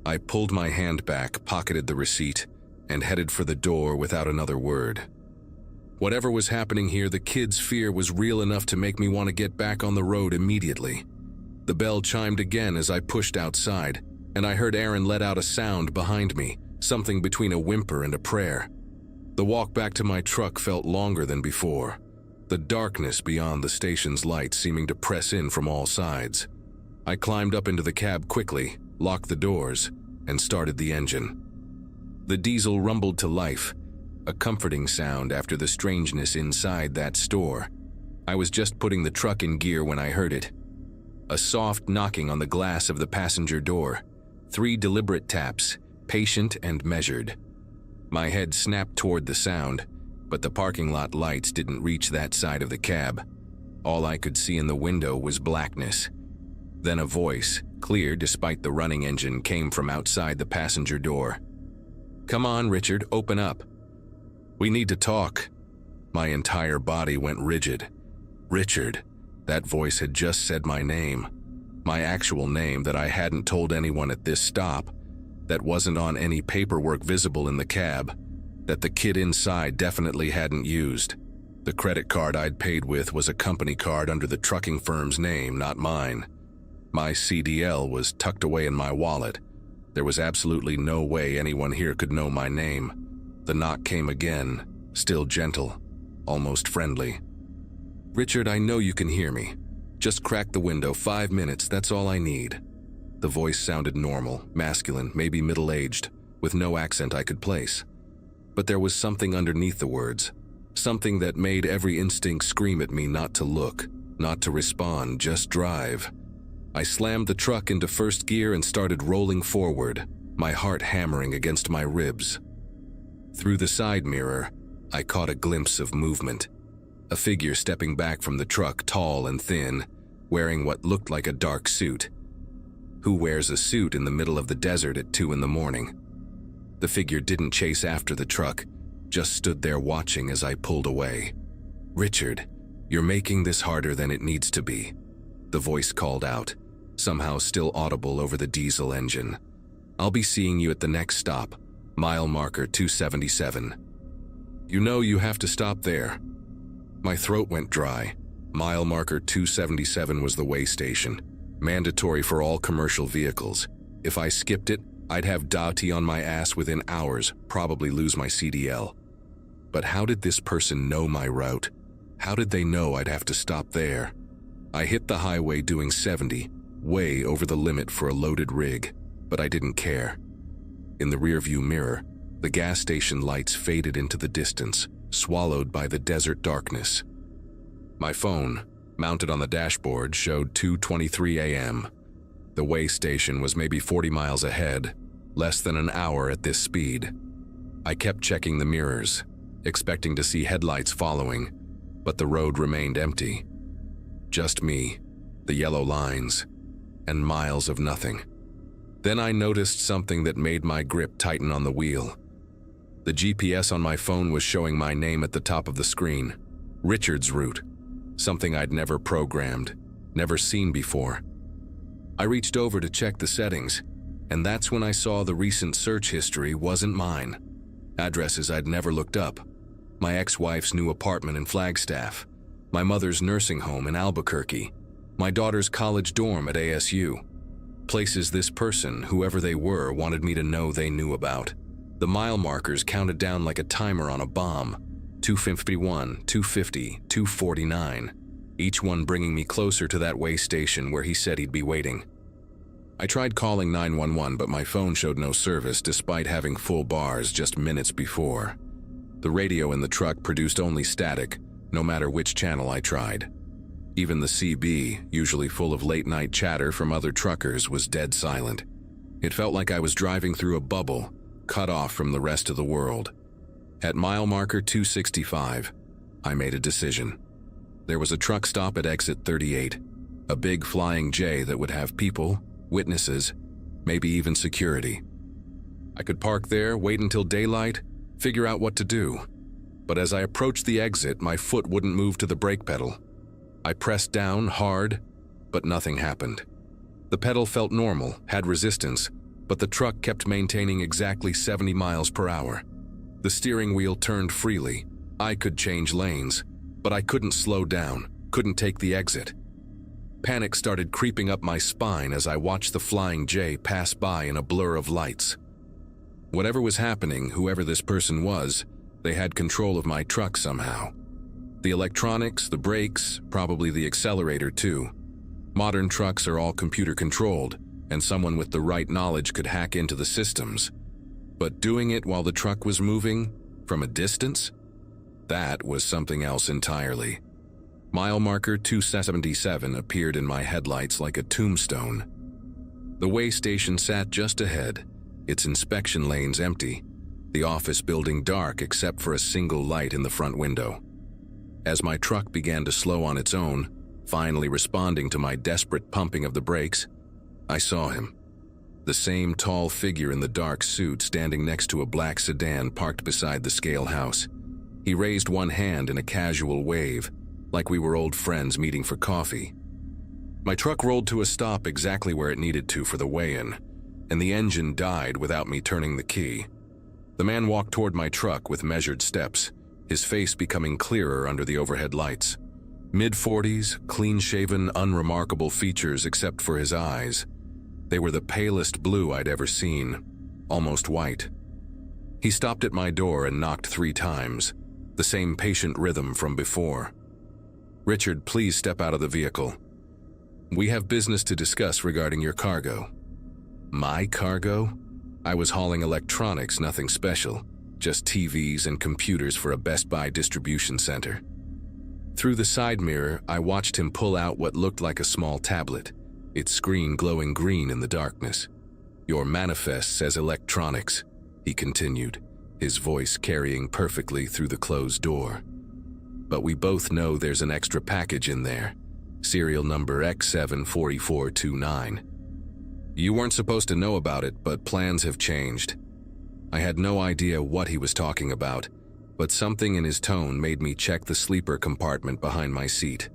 I pulled my hand back, pocketed the receipt, and headed for the door without another word. Whatever was happening here, the kid's fear was real enough to make me want to get back on the road immediately. The bell chimed again as I pushed outside, and I heard Aaron let out a sound behind me, something between a whimper and a prayer. The walk back to my truck felt longer than before, the darkness beyond the station's lights seeming to press in from all sides. I climbed up into the cab quickly, locked the doors, and started the engine. The diesel rumbled to life, a comforting sound after the strangeness inside that store. I was just putting the truck in gear when I heard it. A soft knocking on the glass of the passenger door. 3 deliberate taps, patient and measured. My head snapped toward the sound, but the parking lot lights didn't reach that side of the cab. All I could see in the window was blackness. Then a voice, clear despite the running engine, came from outside the passenger door. "Come on, Richard, open up. We need to talk." My entire body went rigid. Richard. That voice had just said my name. My actual name that I hadn't told anyone at this stop, that wasn't on any paperwork visible in the cab, that the kid inside definitely hadn't used. The credit card I'd paid with was a company card under the trucking firm's name, not mine. My CDL was tucked away in my wallet. There was absolutely no way anyone here could know my name. The knock came again, still gentle, almost friendly. "Richard, I know you can hear me. Just crack the window, 5 minutes, that's all I need." The voice sounded normal, masculine, maybe middle-aged, with no accent I could place. But there was something underneath the words, something that made every instinct scream at me not to look, not to respond, just drive. I slammed the truck into first gear and started rolling forward, my heart hammering against my ribs. Through the side mirror, I caught a glimpse of movement. A figure stepping back from the truck, tall and thin, wearing what looked like a dark suit. Who wears a suit in the middle of the desert at 2 in the morning? The figure didn't chase after the truck, just stood there watching as I pulled away. "Richard, you're making this harder than it needs to be," the voice called out, somehow still audible over the diesel engine. "I'll be seeing you at the next stop, mile marker 277. You know you have to stop there." My throat went dry. Mile marker 277 was the way station, mandatory for all commercial vehicles. If I skipped it, I'd have Dati on my ass within hours, probably lose my CDL. But how did this person know my route? How did they know I'd have to stop there? I hit the highway doing 70, way over the limit for a loaded rig, but I didn't care. In the rearview mirror, the gas station lights faded into the distance, swallowed by the desert darkness. My phone, mounted on the dashboard, showed 2:23 a.m. The way station was maybe 40 miles ahead, less than an hour at this speed. I kept checking the mirrors, expecting to see headlights following, but the road remained empty. Just me, the yellow lines, and miles of nothing. Then I noticed something that made my grip tighten on the wheel. The GPS on my phone was showing my name at the top of the screen, Richard's route, something I'd never programmed, never seen before. I reached over to check the settings, and that's when I saw the recent search history wasn't mine. Addresses I'd never looked up. My ex-wife's new apartment in Flagstaff, my mother's nursing home in Albuquerque, my daughter's college dorm at ASU. Places this person, whoever they were, wanted me to know they knew about. The mile markers counted down like a timer on a bomb. 251, 250, 249. Each one bringing me closer to that way station where he said he'd be waiting. I tried calling 911, but my phone showed no service despite having full bars just minutes before. The radio in the truck produced only static, no matter which channel I tried. Even the CB, usually full of late-night chatter from other truckers, was dead silent. It felt like I was driving through a bubble, cut off from the rest of the world. At mile marker 265, I made a decision. There was a truck stop at exit 38, a big flying J that would have people, witnesses, maybe even security. I could park there, wait until daylight, figure out what to do. But as I approached the exit, my foot wouldn't move to the brake pedal. I pressed down hard, but nothing happened. The pedal felt normal, had resistance, but the truck kept maintaining exactly 70 miles per hour. The steering wheel turned freely. I could change lanes, but I couldn't slow down, couldn't take the exit. Panic started creeping up my spine as I watched the Flying J pass by in a blur of lights. Whatever was happening, whoever this person was, they had control of my truck somehow. The electronics, the brakes, probably the accelerator too. Modern trucks are all computer-controlled, and someone with the right knowledge could hack into the systems. But doing it while the truck was moving, from a distance? That was something else entirely. Mile marker 277 appeared in my headlights like a tombstone. The way station sat just ahead, its inspection lanes empty, the office building dark except for a single light in the front window. As my truck began to slow on its own, finally responding to my desperate pumping of the brakes, I saw him. The same tall figure in the dark suit standing next to a black sedan parked beside the scale house. He raised one hand in a casual wave, like we were old friends meeting for coffee. My truck rolled to a stop exactly where it needed to for the weigh-in, and the engine died without me turning the key. The man walked toward my truck with measured steps, his face becoming clearer under the overhead lights. Mid-40s, clean-shaven, unremarkable features except for his eyes. They were the palest blue I'd ever seen, almost white. He stopped at my door and knocked 3 times, the same patient rhythm from before. "Richard, please step out of the vehicle. We have business to discuss regarding your cargo." My cargo? I was hauling electronics, nothing special, just TVs and computers for a Best Buy distribution center. Through the side mirror, I watched him pull out what looked like a small tablet, its screen glowing green in the darkness. "Your manifest says electronics," he continued, his voice carrying perfectly through the closed door. "But we both know there's an extra package in there, serial number X74429. You weren't supposed to know about it, but plans have changed." I had no idea what he was talking about, but something in his tone made me check the sleeper compartment behind my seat.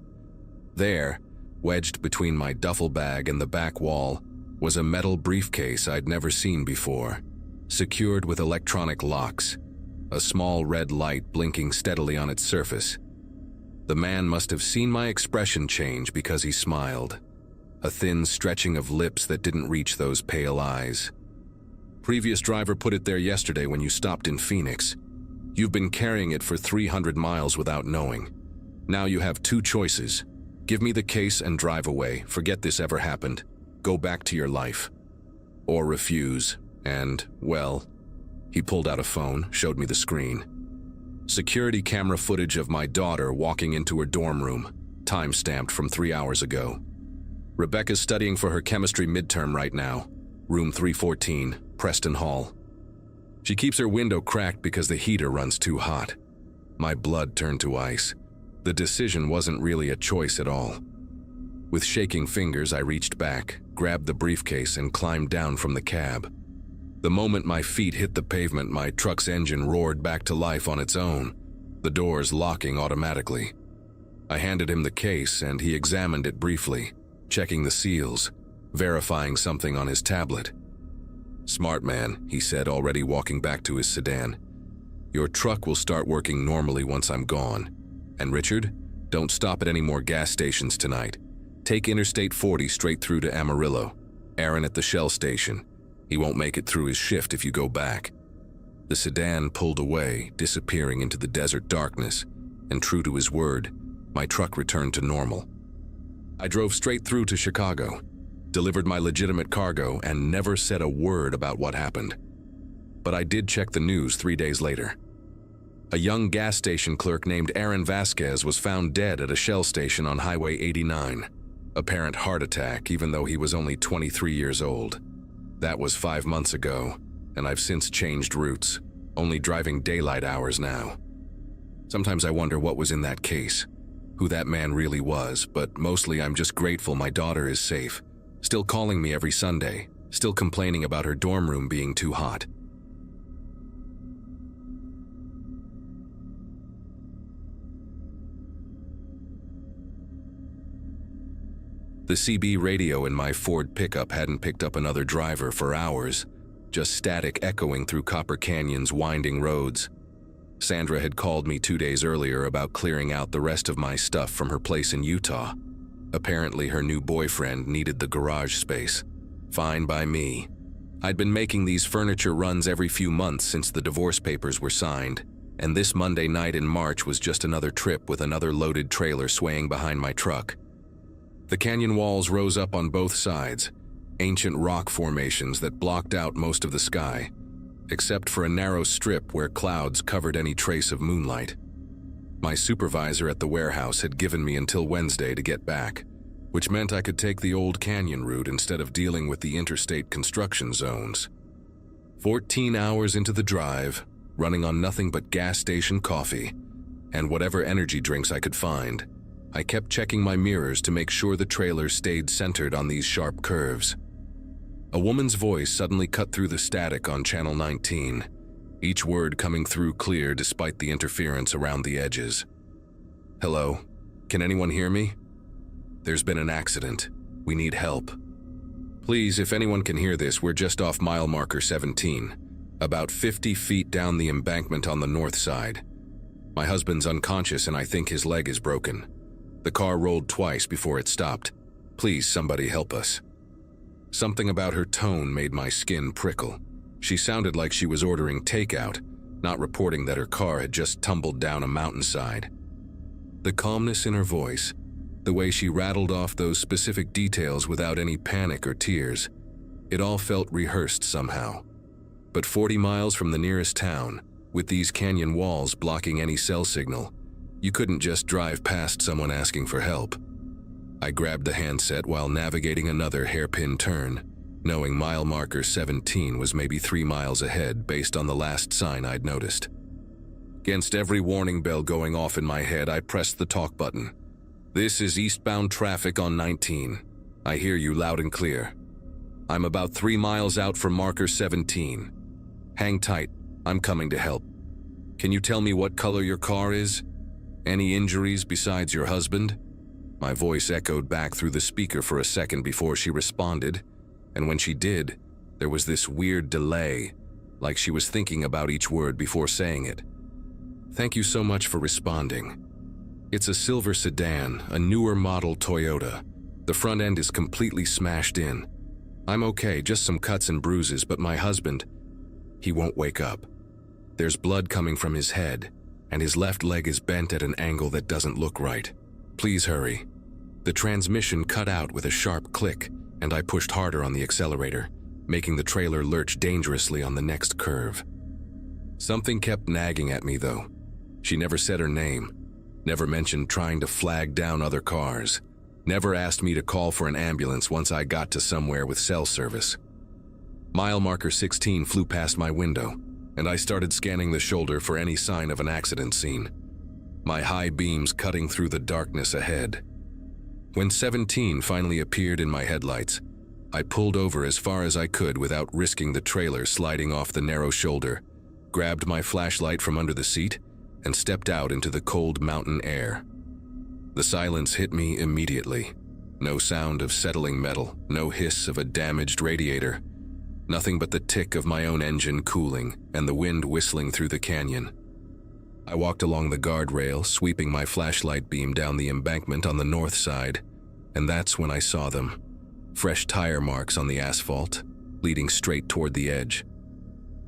There, wedged between my duffel bag and the back wall, was a metal briefcase I'd never seen before, secured with electronic locks, a small red light blinking steadily on its surface. The man must have seen my expression change because he smiled, a thin stretching of lips that didn't reach those pale eyes. "Previous driver put it there yesterday when you stopped in Phoenix. You've been carrying it for 300 miles without knowing. Now you have 2 choices. Give me the case and drive away, forget this ever happened, go back to your life. Or refuse, and, well," he pulled out a phone, showed me the screen. Security camera footage of my daughter walking into her dorm room, time-stamped from 3 hours ago. "Rebecca's studying for her chemistry midterm right now, room 314, Preston Hall. She keeps her window cracked because the heater runs too hot." My blood turned to ice. The decision wasn't really a choice at all. With shaking fingers, I reached back, grabbed the briefcase, and climbed down from the cab. The moment my feet hit the pavement, my truck's engine roared back to life on its own, the doors locking automatically. I handed him the case, and he examined it briefly, checking the seals, verifying something on his tablet. "Smart man," he said, already walking back to his sedan. "Your truck will start working normally once I'm gone. And Richard, don't stop at any more gas stations tonight. Take Interstate 40 straight through to Amarillo. Aaron at the Shell station. He won't make it through his shift if you go back." The sedan pulled away, disappearing into the desert darkness, and true to his word, my truck returned to normal. I drove straight through to Chicago, delivered my legitimate cargo, and never said a word about what happened. But I did check the news 3 days later. A young gas station clerk named Aaron Vasquez was found dead at a Shell station on Highway 89. Apparent heart attack, even though he was only 23 years old. That was 5 months ago, and I've since changed routes, only driving daylight hours now. Sometimes I wonder what was in that case, who that man really was, but mostly I'm just grateful my daughter is safe, still calling me every Sunday, still complaining about her dorm room being too hot. The CB radio in my Ford pickup hadn't picked up another driver for hours, just static echoing through Copper Canyon's winding roads. Sandra had called me 2 days earlier about clearing out the rest of my stuff from her place in Utah. Apparently her new boyfriend needed the garage space. Fine by me. I'd been making these furniture runs every few months since the divorce papers were signed, and this Monday night in March was just another trip with another loaded trailer swaying behind my truck. The canyon walls rose up on both sides, ancient rock formations that blocked out most of the sky, except for a narrow strip where clouds covered any trace of moonlight. My supervisor at the warehouse had given me until Wednesday to get back, which meant I could take the old canyon route instead of dealing with the interstate construction zones. 14 hours into the drive, running on nothing but gas station coffee and whatever energy drinks I could find, I kept checking my mirrors to make sure the trailer stayed centered on these sharp curves. A woman's voice suddenly cut through the static on Channel 19, each word coming through clear despite the interference around the edges. "Hello, can anyone hear me? There's been an accident. We need help. Please, if anyone can hear this, we're just off mile marker 17, about 50 feet down the embankment on the north side. My husband's unconscious and I think his leg is broken. The car rolled twice before it stopped. Please, somebody help us." Something about her tone made my skin prickle. She sounded like she was ordering takeout, not reporting that her car had just tumbled down a mountainside. The calmness in her voice, the way she rattled off those specific details without any panic or tears, it all felt rehearsed somehow. But 40 miles from the nearest town, with these canyon walls blocking any cell signal, you couldn't just drive past someone asking for help. I grabbed the handset while navigating another hairpin turn, knowing mile marker 17 was maybe 3 miles ahead based on the last sign I'd noticed. Against every warning bell going off in my head, I pressed the talk button. "This is eastbound traffic on 19. I hear you loud and clear. I'm about 3 miles out from marker 17. Hang tight, I'm coming to help. Can you tell me what color your car is? Any injuries besides your husband?" My voice echoed back through the speaker for a second before she responded, and when she did, there was this weird delay, like she was thinking about each word before saying it. "Thank you so much for responding. It's a silver sedan, a newer model Toyota. The front end is completely smashed in. I'm okay, just some cuts and bruises, but my husband, he won't wake up. There's blood coming from his head, and his left leg is bent at an angle that doesn't look right. Please hurry." The transmission cut out with a sharp click, and I pushed harder on the accelerator, making the trailer lurch dangerously on the next curve. Something kept nagging at me, though. She never said her name, never mentioned trying to flag down other cars, never asked me to call for an ambulance once I got to somewhere with cell service. Mile marker 16 flew past my window, and I started scanning the shoulder for any sign of an accident scene, my high beams cutting through the darkness ahead. When 17 finally appeared in my headlights, I pulled over as far as I could without risking the trailer sliding off the narrow shoulder, grabbed my flashlight from under the seat, and stepped out into the cold mountain air. The silence hit me immediately. No sound of settling metal, no hiss of a damaged radiator, nothing but the tick of my own engine cooling and the wind whistling through the canyon. I walked along the guardrail, sweeping my flashlight beam down the embankment on the north side, and that's when I saw them. Fresh tire marks on the asphalt, leading straight toward the edge.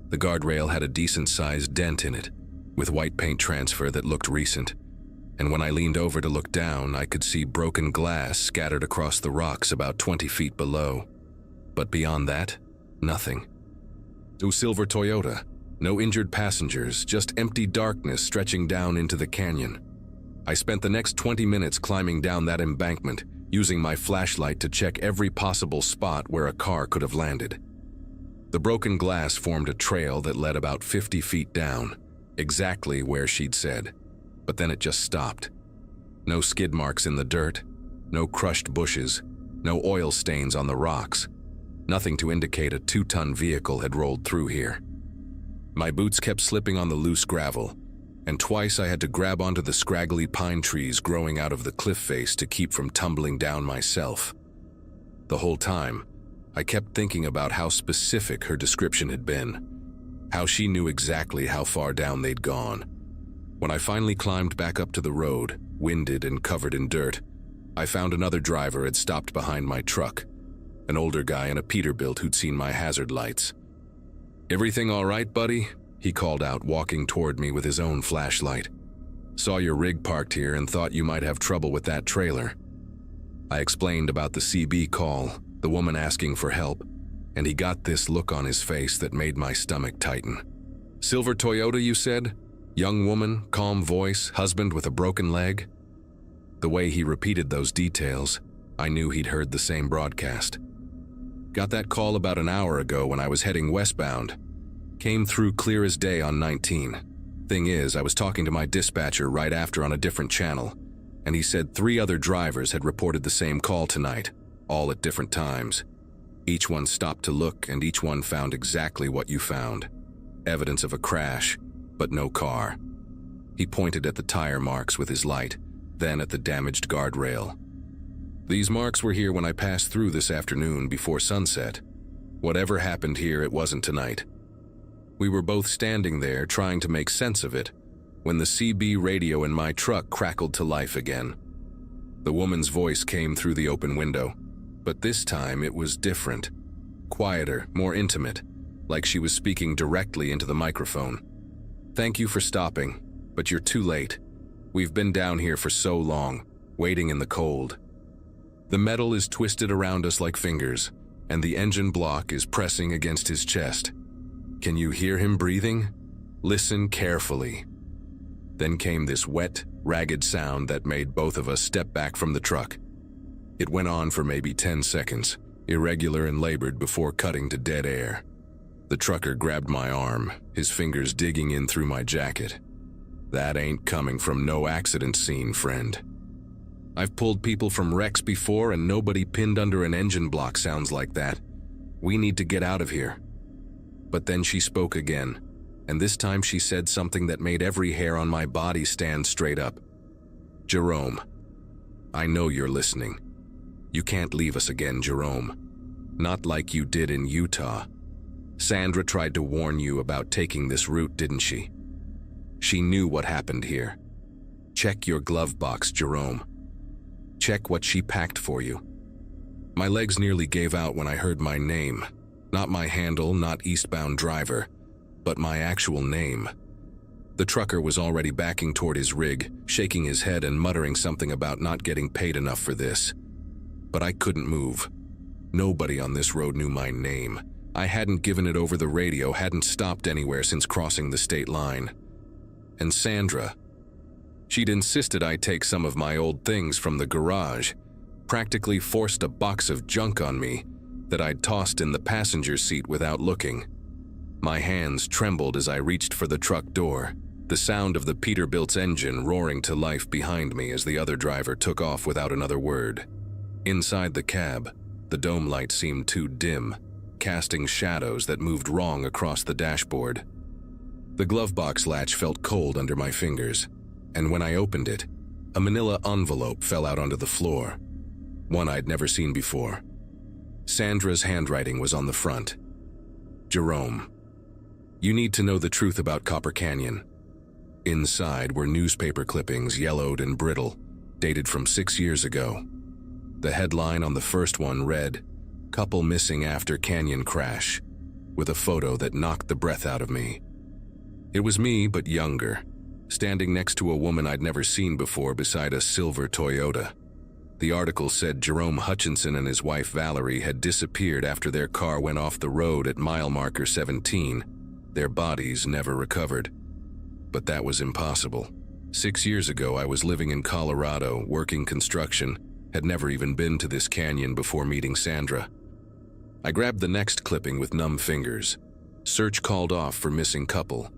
The guardrail had a decent-sized dent in it, with white paint transfer that looked recent, and when I leaned over to look down, I could see broken glass scattered across the rocks about 20 feet below. But beyond that, nothing. A silver Toyota. No injured passengers, just empty darkness stretching down into the canyon. I spent the next 20 minutes climbing down that embankment, using my flashlight to check every possible spot where a car could have landed. The broken glass formed a trail that led about 50 feet down, exactly where she'd said, but then it just stopped. No skid marks in the dirt, no crushed bushes, no oil stains on the rocks, nothing to indicate a 2-ton vehicle had rolled through here. My boots kept slipping on the loose gravel, and twice I had to grab onto the scraggly pine trees growing out of the cliff face to keep from tumbling down myself. The whole time, I kept thinking about how specific her description had been, how she knew exactly how far down they'd gone. When I finally climbed back up to the road, winded and covered in dirt, I found another driver had stopped behind my truck, an older guy in a Peterbilt who'd seen my hazard lights. "Everything all right, buddy?" he called out, walking toward me with his own flashlight. "Saw your rig parked here and thought you might have trouble with that trailer." I explained about the CB call, the woman asking for help, and he got this look on his face that made my stomach tighten. "Silver Toyota, you said? Young woman, calm voice, husband with a broken leg?" The way he repeated those details, I knew he'd heard the same broadcast. "Got that call about an hour ago when I was heading westbound. Came through clear as day on 19. Thing is, I was talking to my dispatcher right after on a different channel, and he said 3 other drivers had reported the same call tonight, all at different times. Each one stopped to look, and each one found exactly what you found. Evidence of a crash, but no car." He pointed at the tire marks with his light, then at the damaged guardrail. "These marks were here when I passed through this afternoon before sunset. Whatever happened here, it wasn't tonight." We were both standing there trying to make sense of it when the CB radio in my truck crackled to life again. The woman's voice came through the open window, but this time it was different. Quieter, more intimate, like she was speaking directly into the microphone. "Thank you for stopping, but you're too late. We've been down here for so long, waiting in the cold. The metal is twisted around us like fingers, and the engine block is pressing against his chest. Can you hear him breathing? Listen carefully." Then came this wet, ragged sound that made both of us step back from the truck. It went on for maybe 10 seconds, irregular and labored before cutting to dead air. The trucker grabbed my arm, his fingers digging in through my jacket. "That ain't coming from no accident scene, friend. I've pulled people from wrecks before and nobody pinned under an engine block sounds like that. We need to get out of here." But then she spoke again, and this time she said something that made every hair on my body stand straight up. "Jerome, I know you're listening. You can't leave us again, Jerome. Not like you did in Utah. Sandra tried to warn you about taking this route, didn't she? She knew what happened here. Check your glove box, Jerome. Check what she packed for you." My legs nearly gave out when I heard my name. Not my handle, not eastbound driver, but my actual name. The trucker was already backing toward his rig, shaking his head and muttering something about not getting paid enough for this. But I couldn't move. Nobody on this road knew my name. I hadn't given it over the radio, hadn't stopped anywhere since crossing the state line. And Sandra, she'd insisted I take some of my old things from the garage, practically forced a box of junk on me that I'd tossed in the passenger seat without looking. My hands trembled as I reached for the truck door, the sound of the Peterbilt's engine roaring to life behind me as the other driver took off without another word. Inside the cab, the dome light seemed too dim, casting shadows that moved wrong across the dashboard. The glove box latch felt cold under my fingers, and when I opened it, a manila envelope fell out onto the floor, one I'd never seen before. Sandra's handwriting was on the front. "Jerome, you need to know the truth about Copper Canyon." Inside were newspaper clippings, yellowed and brittle, dated from 6 years ago. The headline on the first one read, "Couple missing after canyon crash," with a photo that knocked the breath out of me. It was me, but younger, standing next to a woman I'd never seen before beside a silver Toyota. The article said Jerome Hutchinson and his wife Valerie had disappeared after their car went off the road at mile marker 17. Their bodies never recovered. But that was impossible. 6 years ago, I was living in Colorado, working construction, had never even been to this canyon before meeting Sandra. I grabbed the next clipping with numb fingers. Search called off for missing couple.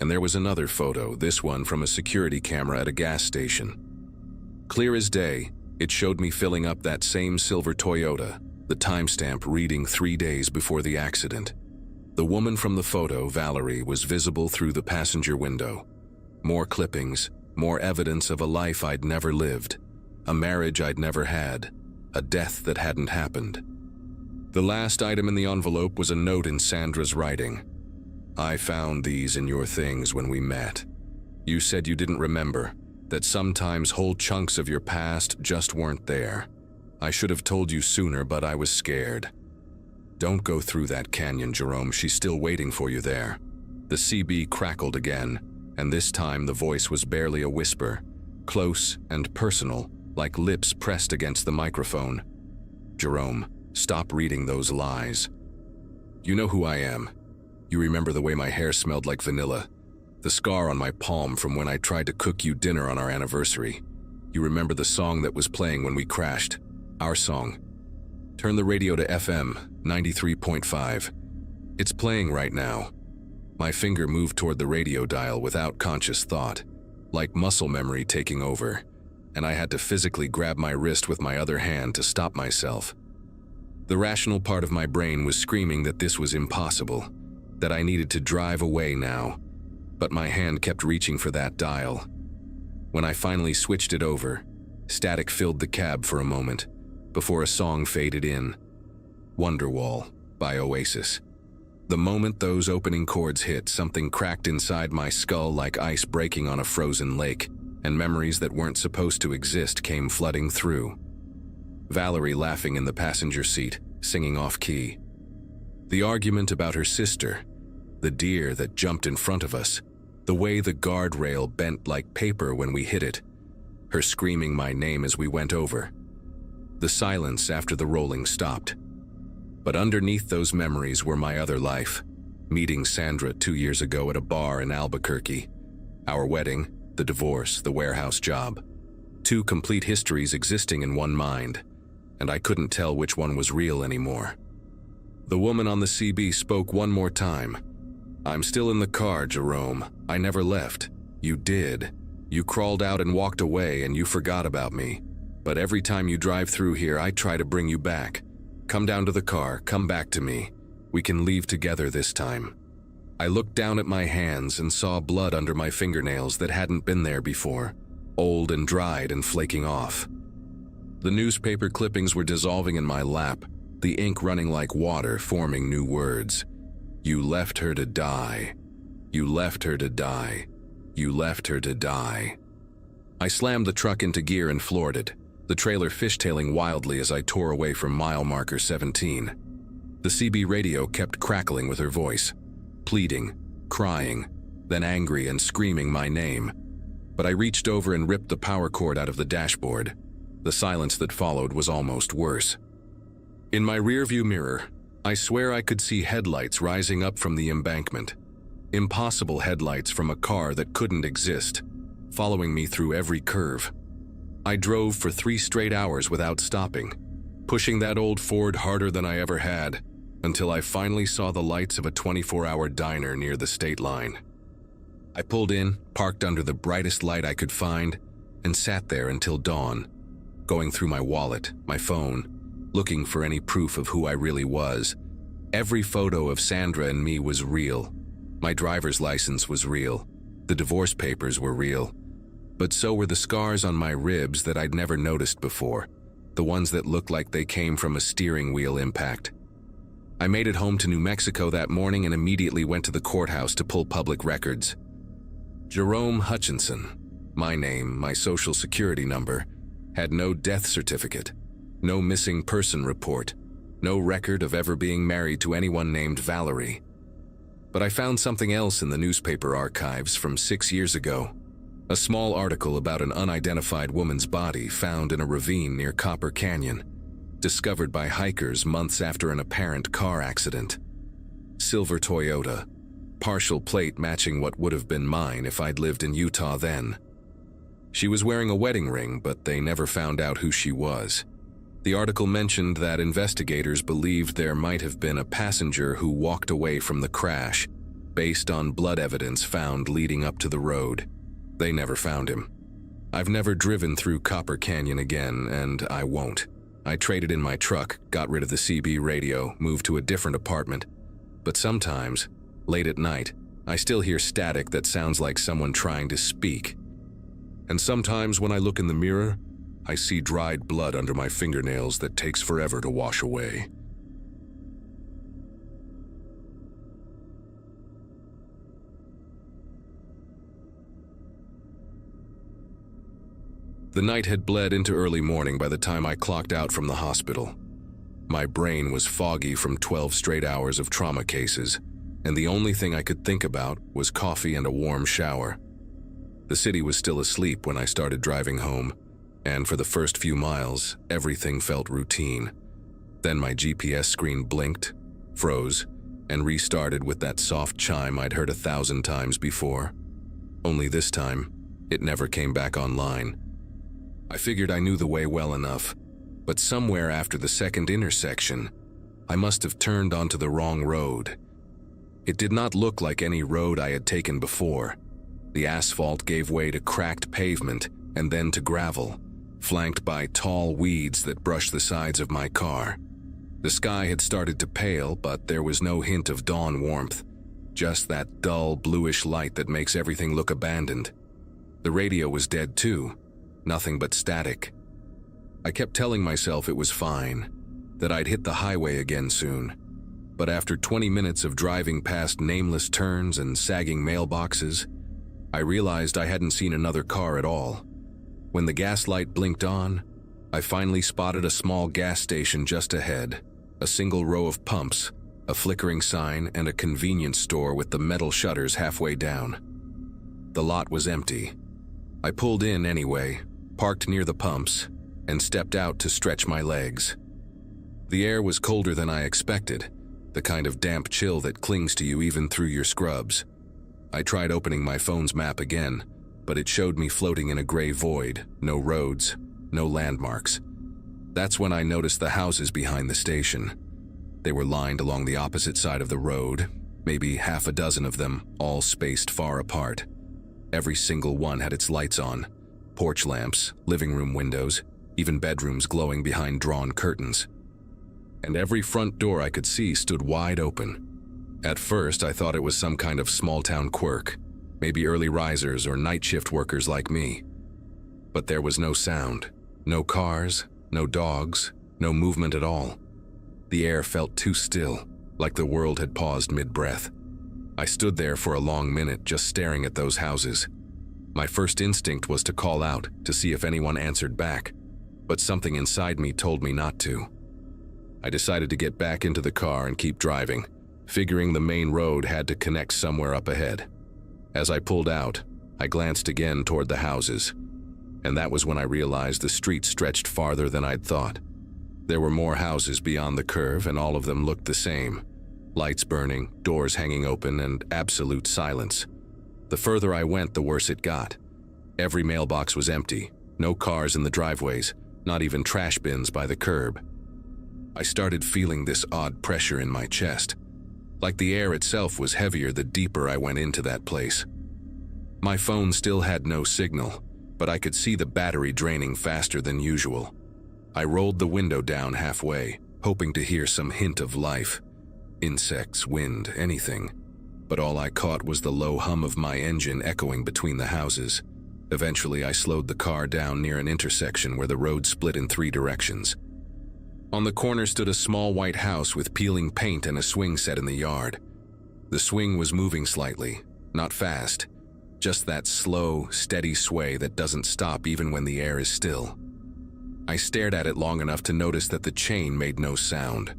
And there was another photo, this one from a security camera at a gas station. Clear as day, it showed me filling up that same silver Toyota, the timestamp reading 3 days before the accident. The woman from the photo, Valerie, was visible through the passenger window. More clippings, more evidence of a life I'd never lived, a marriage I'd never had, a death that hadn't happened. The last item in the envelope was a note in Sandra's writing. "I found these in your things when we met. You said you didn't remember, that sometimes whole chunks of your past just weren't there. I should have told you sooner, but I was scared. Don't go through that canyon, Jerome. She's still waiting for you there." The CB crackled again, and this time the voice was barely a whisper, close and personal, like lips pressed against the microphone. "Jerome, stop reading those lies. You know who I am. You remember the way my hair smelled like vanilla, the scar on my palm from when I tried to cook you dinner on our anniversary. You remember the song that was playing when we crashed, our song. Turn the radio to FM 93.5. It's playing right now." My finger moved toward the radio dial without conscious thought, like muscle memory taking over, and I had to physically grab my wrist with my other hand to stop myself. The rational part of my brain was screaming that this was impossible, that I needed to drive away now, but my hand kept reaching for that dial. When I finally switched it over, static filled the cab for a moment, before a song faded in. Wonderwall by Oasis. The moment those opening chords hit, something cracked inside my skull like ice breaking on a frozen lake, and memories that weren't supposed to exist came flooding through. Valerie laughing in the passenger seat, singing off-key. The argument about her sister, the deer that jumped in front of us, the way the guardrail bent like paper when we hit it, her screaming my name as we went over. The silence after the rolling stopped. But underneath those memories were my other life, meeting Sandra 2 years ago at a bar in Albuquerque, our wedding, the divorce, the warehouse job. 2 complete histories existing in one mind, and I couldn't tell which one was real anymore. The woman on the CB spoke one more time. "I'm still in the car, Jerome. I never left. You did. You crawled out and walked away, and you forgot about me. But every time you drive through here, I try to bring you back. Come down to the car, come back to me. We can leave together this time." I looked down at my hands and saw blood under my fingernails that hadn't been there before, old and dried and flaking off. The newspaper clippings were dissolving in my lap, the ink running like water, forming new words. "You left her to die. You left her to die. You left her to die." I slammed the truck into gear and floored it, the trailer fishtailing wildly as I tore away from mile marker 17. The CB radio kept crackling with her voice, pleading, crying, then angry and screaming my name. But I reached over and ripped the power cord out of the dashboard. The silence that followed was almost worse. In my rearview mirror, I swear I could see headlights rising up from the embankment. Impossible headlights from a car that couldn't exist, following me through every curve. I drove for 3 straight hours without stopping, pushing that old Ford harder than I ever had, until I finally saw the lights of a 24-hour diner near the state line. I pulled in, parked under the brightest light I could find, and sat there until dawn, going through my wallet, my phone, looking for any proof of who I really was. Every photo of Sandra and me was real. My driver's license was real. The divorce papers were real. But so were the scars on my ribs that I'd never noticed before, the ones that looked like they came from a steering wheel impact. I made it home to New Mexico that morning and immediately went to the courthouse to pull public records. Jerome Hutchinson, my name, my social security number, had no death certificate, no missing person report, no record of ever being married to anyone named Valerie. But I found something else in the newspaper archives from 6 years ago. A small article about an unidentified woman's body found in a ravine near Copper Canyon, discovered by hikers months after an apparent car accident. Silver Toyota, partial plate matching what would have been mine if I'd lived in Utah then. She was wearing a wedding ring, but they never found out who she was. The article mentioned that investigators believed there might have been a passenger who walked away from the crash, based on blood evidence found leading up to the road. They never found him. I've never driven through Copper Canyon again, and I won't. I traded in my truck, got rid of the CB radio, moved to a different apartment. But sometimes, late at night, I still hear static that sounds like someone trying to speak. And sometimes when I look in the mirror, I see dried blood under my fingernails that takes forever to wash away. The night had bled into early morning by the time I clocked out from the hospital. My brain was foggy from 12 straight hours of trauma cases, and the only thing I could think about was coffee and a warm shower. The city was still asleep when I started driving home, and for the first few miles, everything felt routine. Then my GPS screen blinked, froze, and restarted with that soft chime I'd heard 1,000 times before. Only this time, it never came back online. I figured I knew the way well enough, but somewhere after the second intersection, I must have turned onto the wrong road. It did not look like any road I had taken before. The asphalt gave way to cracked pavement and then to gravel, flanked by tall weeds that brushed the sides of my car. The sky had started to pale, but there was no hint of dawn warmth, just that dull bluish light that makes everything look abandoned. The radio was dead too, nothing but static. I kept telling myself it was fine, that I'd hit the highway again soon. But after 20 minutes of driving past nameless turns and sagging mailboxes, I realized I hadn't seen another car at all. When the gas light blinked on, I finally spotted a small gas station just ahead, a single row of pumps, a flickering sign, and a convenience store with the metal shutters halfway down. The lot was empty. I pulled in anyway, parked near the pumps, and stepped out to stretch my legs. The air was colder than I expected, the kind of damp chill that clings to you even through your scrubs. I tried opening my phone's map again, but it showed me floating in a gray void, no roads, no landmarks. That's when I noticed the houses behind the station. They were lined along the opposite side of the road, maybe half a dozen of them, all spaced far apart. Every single one had its lights on, porch lamps, living room windows, even bedrooms glowing behind drawn curtains. And every front door I could see stood wide open. At first, I thought it was some kind of small-town quirk, maybe early risers or night shift workers like me. But there was no sound, no cars, no dogs, no movement at all. The air felt too still, like the world had paused mid-breath. I stood there for a long minute just staring at those houses. My first instinct was to call out to see if anyone answered back, but something inside me told me not to. I decided to get back into the car and keep driving, figuring the main road had to connect somewhere up ahead. As I pulled out, I glanced again toward the houses, and that was when I realized the street stretched farther than I'd thought. There were more houses beyond the curve, and all of them looked the same. Lights burning, doors hanging open, and absolute silence. The further I went, the worse it got. Every mailbox was empty, no cars in the driveways, not even trash bins by the curb. I started feeling this odd pressure in my chest, like the air itself was heavier the deeper I went into that place. My phone still had no signal, but I could see the battery draining faster than usual. I rolled the window down halfway, hoping to hear some hint of life. Insects, wind, anything. But all I caught was the low hum of my engine echoing between the houses. Eventually, I slowed the car down near an intersection where the road split in 3 directions. On the corner stood a small white house with peeling paint and a swing set in the yard. The swing was moving slightly, not fast, just that slow, steady sway that doesn't stop even when the air is still. I stared at it long enough to notice that the chain made no sound.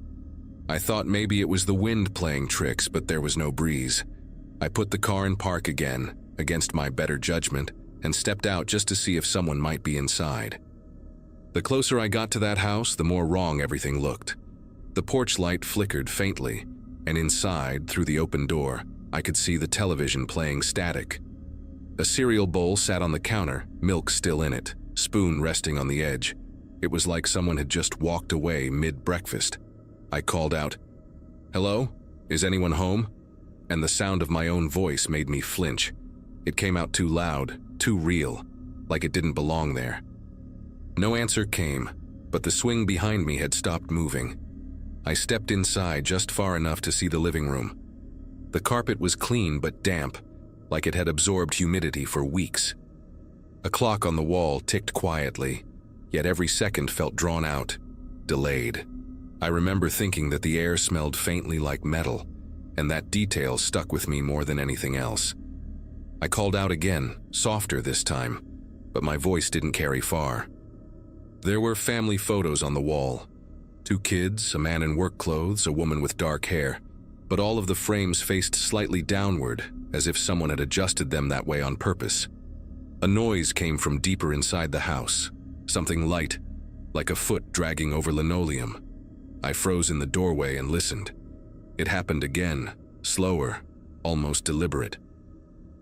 I thought maybe it was the wind playing tricks, but there was no breeze. I put the car in park again, against my better judgment, and stepped out just to see if someone might be inside. The closer I got to that house, the more wrong everything looked. The porch light flickered faintly, and inside, through the open door, I could see the television playing static. A cereal bowl sat on the counter, milk still in it, spoon resting on the edge. It was like someone had just walked away mid-breakfast. I called out, "Hello? Is anyone home?" And the sound of my own voice made me flinch. It came out too loud, too real, like it didn't belong there. No answer came, but the swing behind me had stopped moving. I stepped inside just far enough to see the living room. The carpet was clean but damp, like it had absorbed humidity for weeks. A clock on the wall ticked quietly, yet every second felt drawn out, delayed. I remember thinking that the air smelled faintly like metal, and that detail stuck with me more than anything else. I called out again, softer this time, but my voice didn't carry far. There were family photos on the wall. 2 kids, a man in work clothes, a woman with dark hair, but all of the frames faced slightly downward, as if someone had adjusted them that way on purpose. A noise came from deeper inside the house, something light, like a foot dragging over linoleum. I froze in the doorway and listened. It happened again, slower, almost deliberate.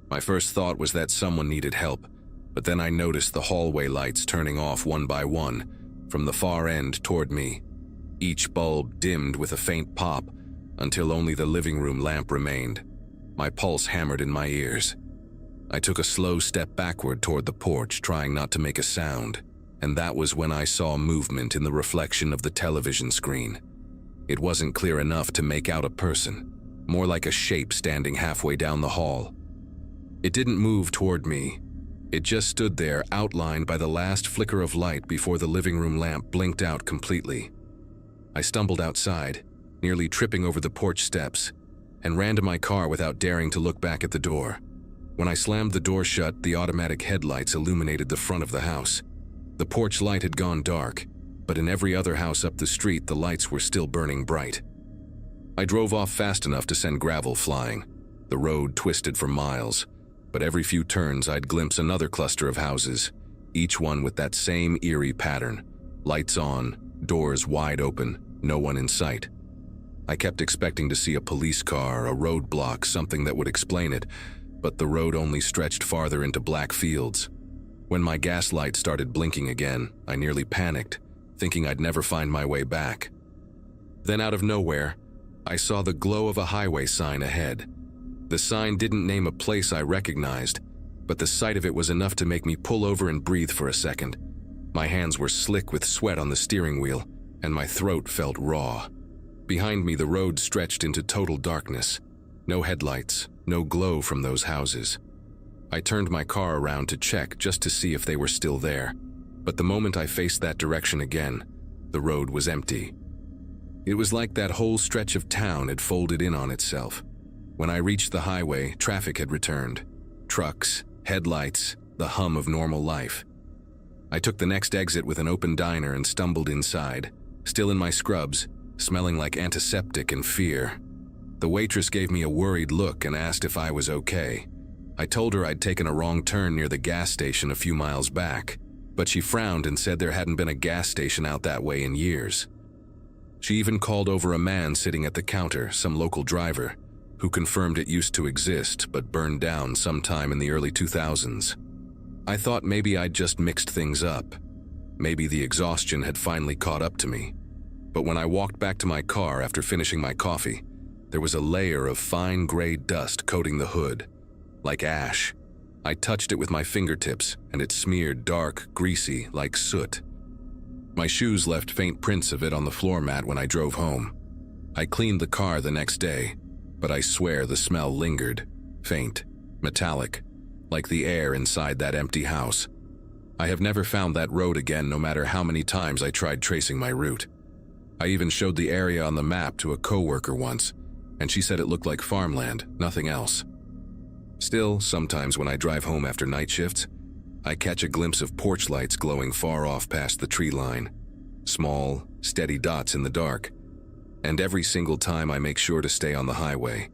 My first thought was that someone needed help, but then I noticed the hallway lights turning off one by one, from the far end toward me. Each bulb dimmed with a faint pop, until only the living room lamp remained. My pulse hammered in my ears. I took a slow step backward toward the porch, trying not to make a sound, and that was when I saw movement in the reflection of the television screen. It wasn't clear enough to make out a person, more like a shape standing halfway down the hall. It didn't move toward me. It just stood there, outlined by the last flicker of light before the living room lamp blinked out completely. I stumbled outside, nearly tripping over the porch steps, and ran to my car without daring to look back at the door. When I slammed the door shut, the automatic headlights illuminated the front of the house. The porch light had gone dark, but in every other house up the street, the lights were still burning bright. I drove off fast enough to send gravel flying. The road twisted for miles, but every few turns I'd glimpse another cluster of houses, each one with that same eerie pattern. Lights on, doors wide open, no one in sight. I kept expecting to see a police car, a roadblock, something that would explain it, but the road only stretched farther into black fields. When my gas light started blinking again, I nearly panicked, thinking I'd never find my way back. Then out of nowhere, I saw the glow of a highway sign ahead. The sign didn't name a place I recognized, but the sight of it was enough to make me pull over and breathe for a second. My hands were slick with sweat on the steering wheel, and my throat felt raw. Behind me, the road stretched into total darkness. No headlights, no glow from those houses. I turned my car around to check just to see if they were still there, but the moment I faced that direction again, the road was empty. It was like that whole stretch of town had folded in on itself. When I reached the highway, traffic had returned. Trucks, headlights, the hum of normal life. I took the next exit with an open diner and stumbled inside, still in my scrubs, smelling like antiseptic and fear. The waitress gave me a worried look and asked if I was okay. I told her I'd taken a wrong turn near the gas station a few miles back, but she frowned and said there hadn't been a gas station out that way in years. She even called over a man sitting at the counter, some local driver, who confirmed it used to exist but burned down sometime in the early 2000s. I thought maybe I'd just mixed things up. Maybe the exhaustion had finally caught up to me. But when I walked back to my car after finishing my coffee, there was a layer of fine gray dust coating the hood, like ash. I touched it with my fingertips, and it smeared dark, greasy, like soot. My shoes left faint prints of it on the floor mat when I drove home. I cleaned the car the next day, but I swear the smell lingered, faint, metallic, like the air inside that empty house. I have never found that road again, no matter how many times I tried tracing my route. I even showed the area on the map to a coworker once, and she said it looked like farmland, nothing else. Still, sometimes when I drive home after night shifts, I catch a glimpse of porch lights glowing far off past the tree line. Small, steady dots in the dark. And every single time I make sure to stay on the highway.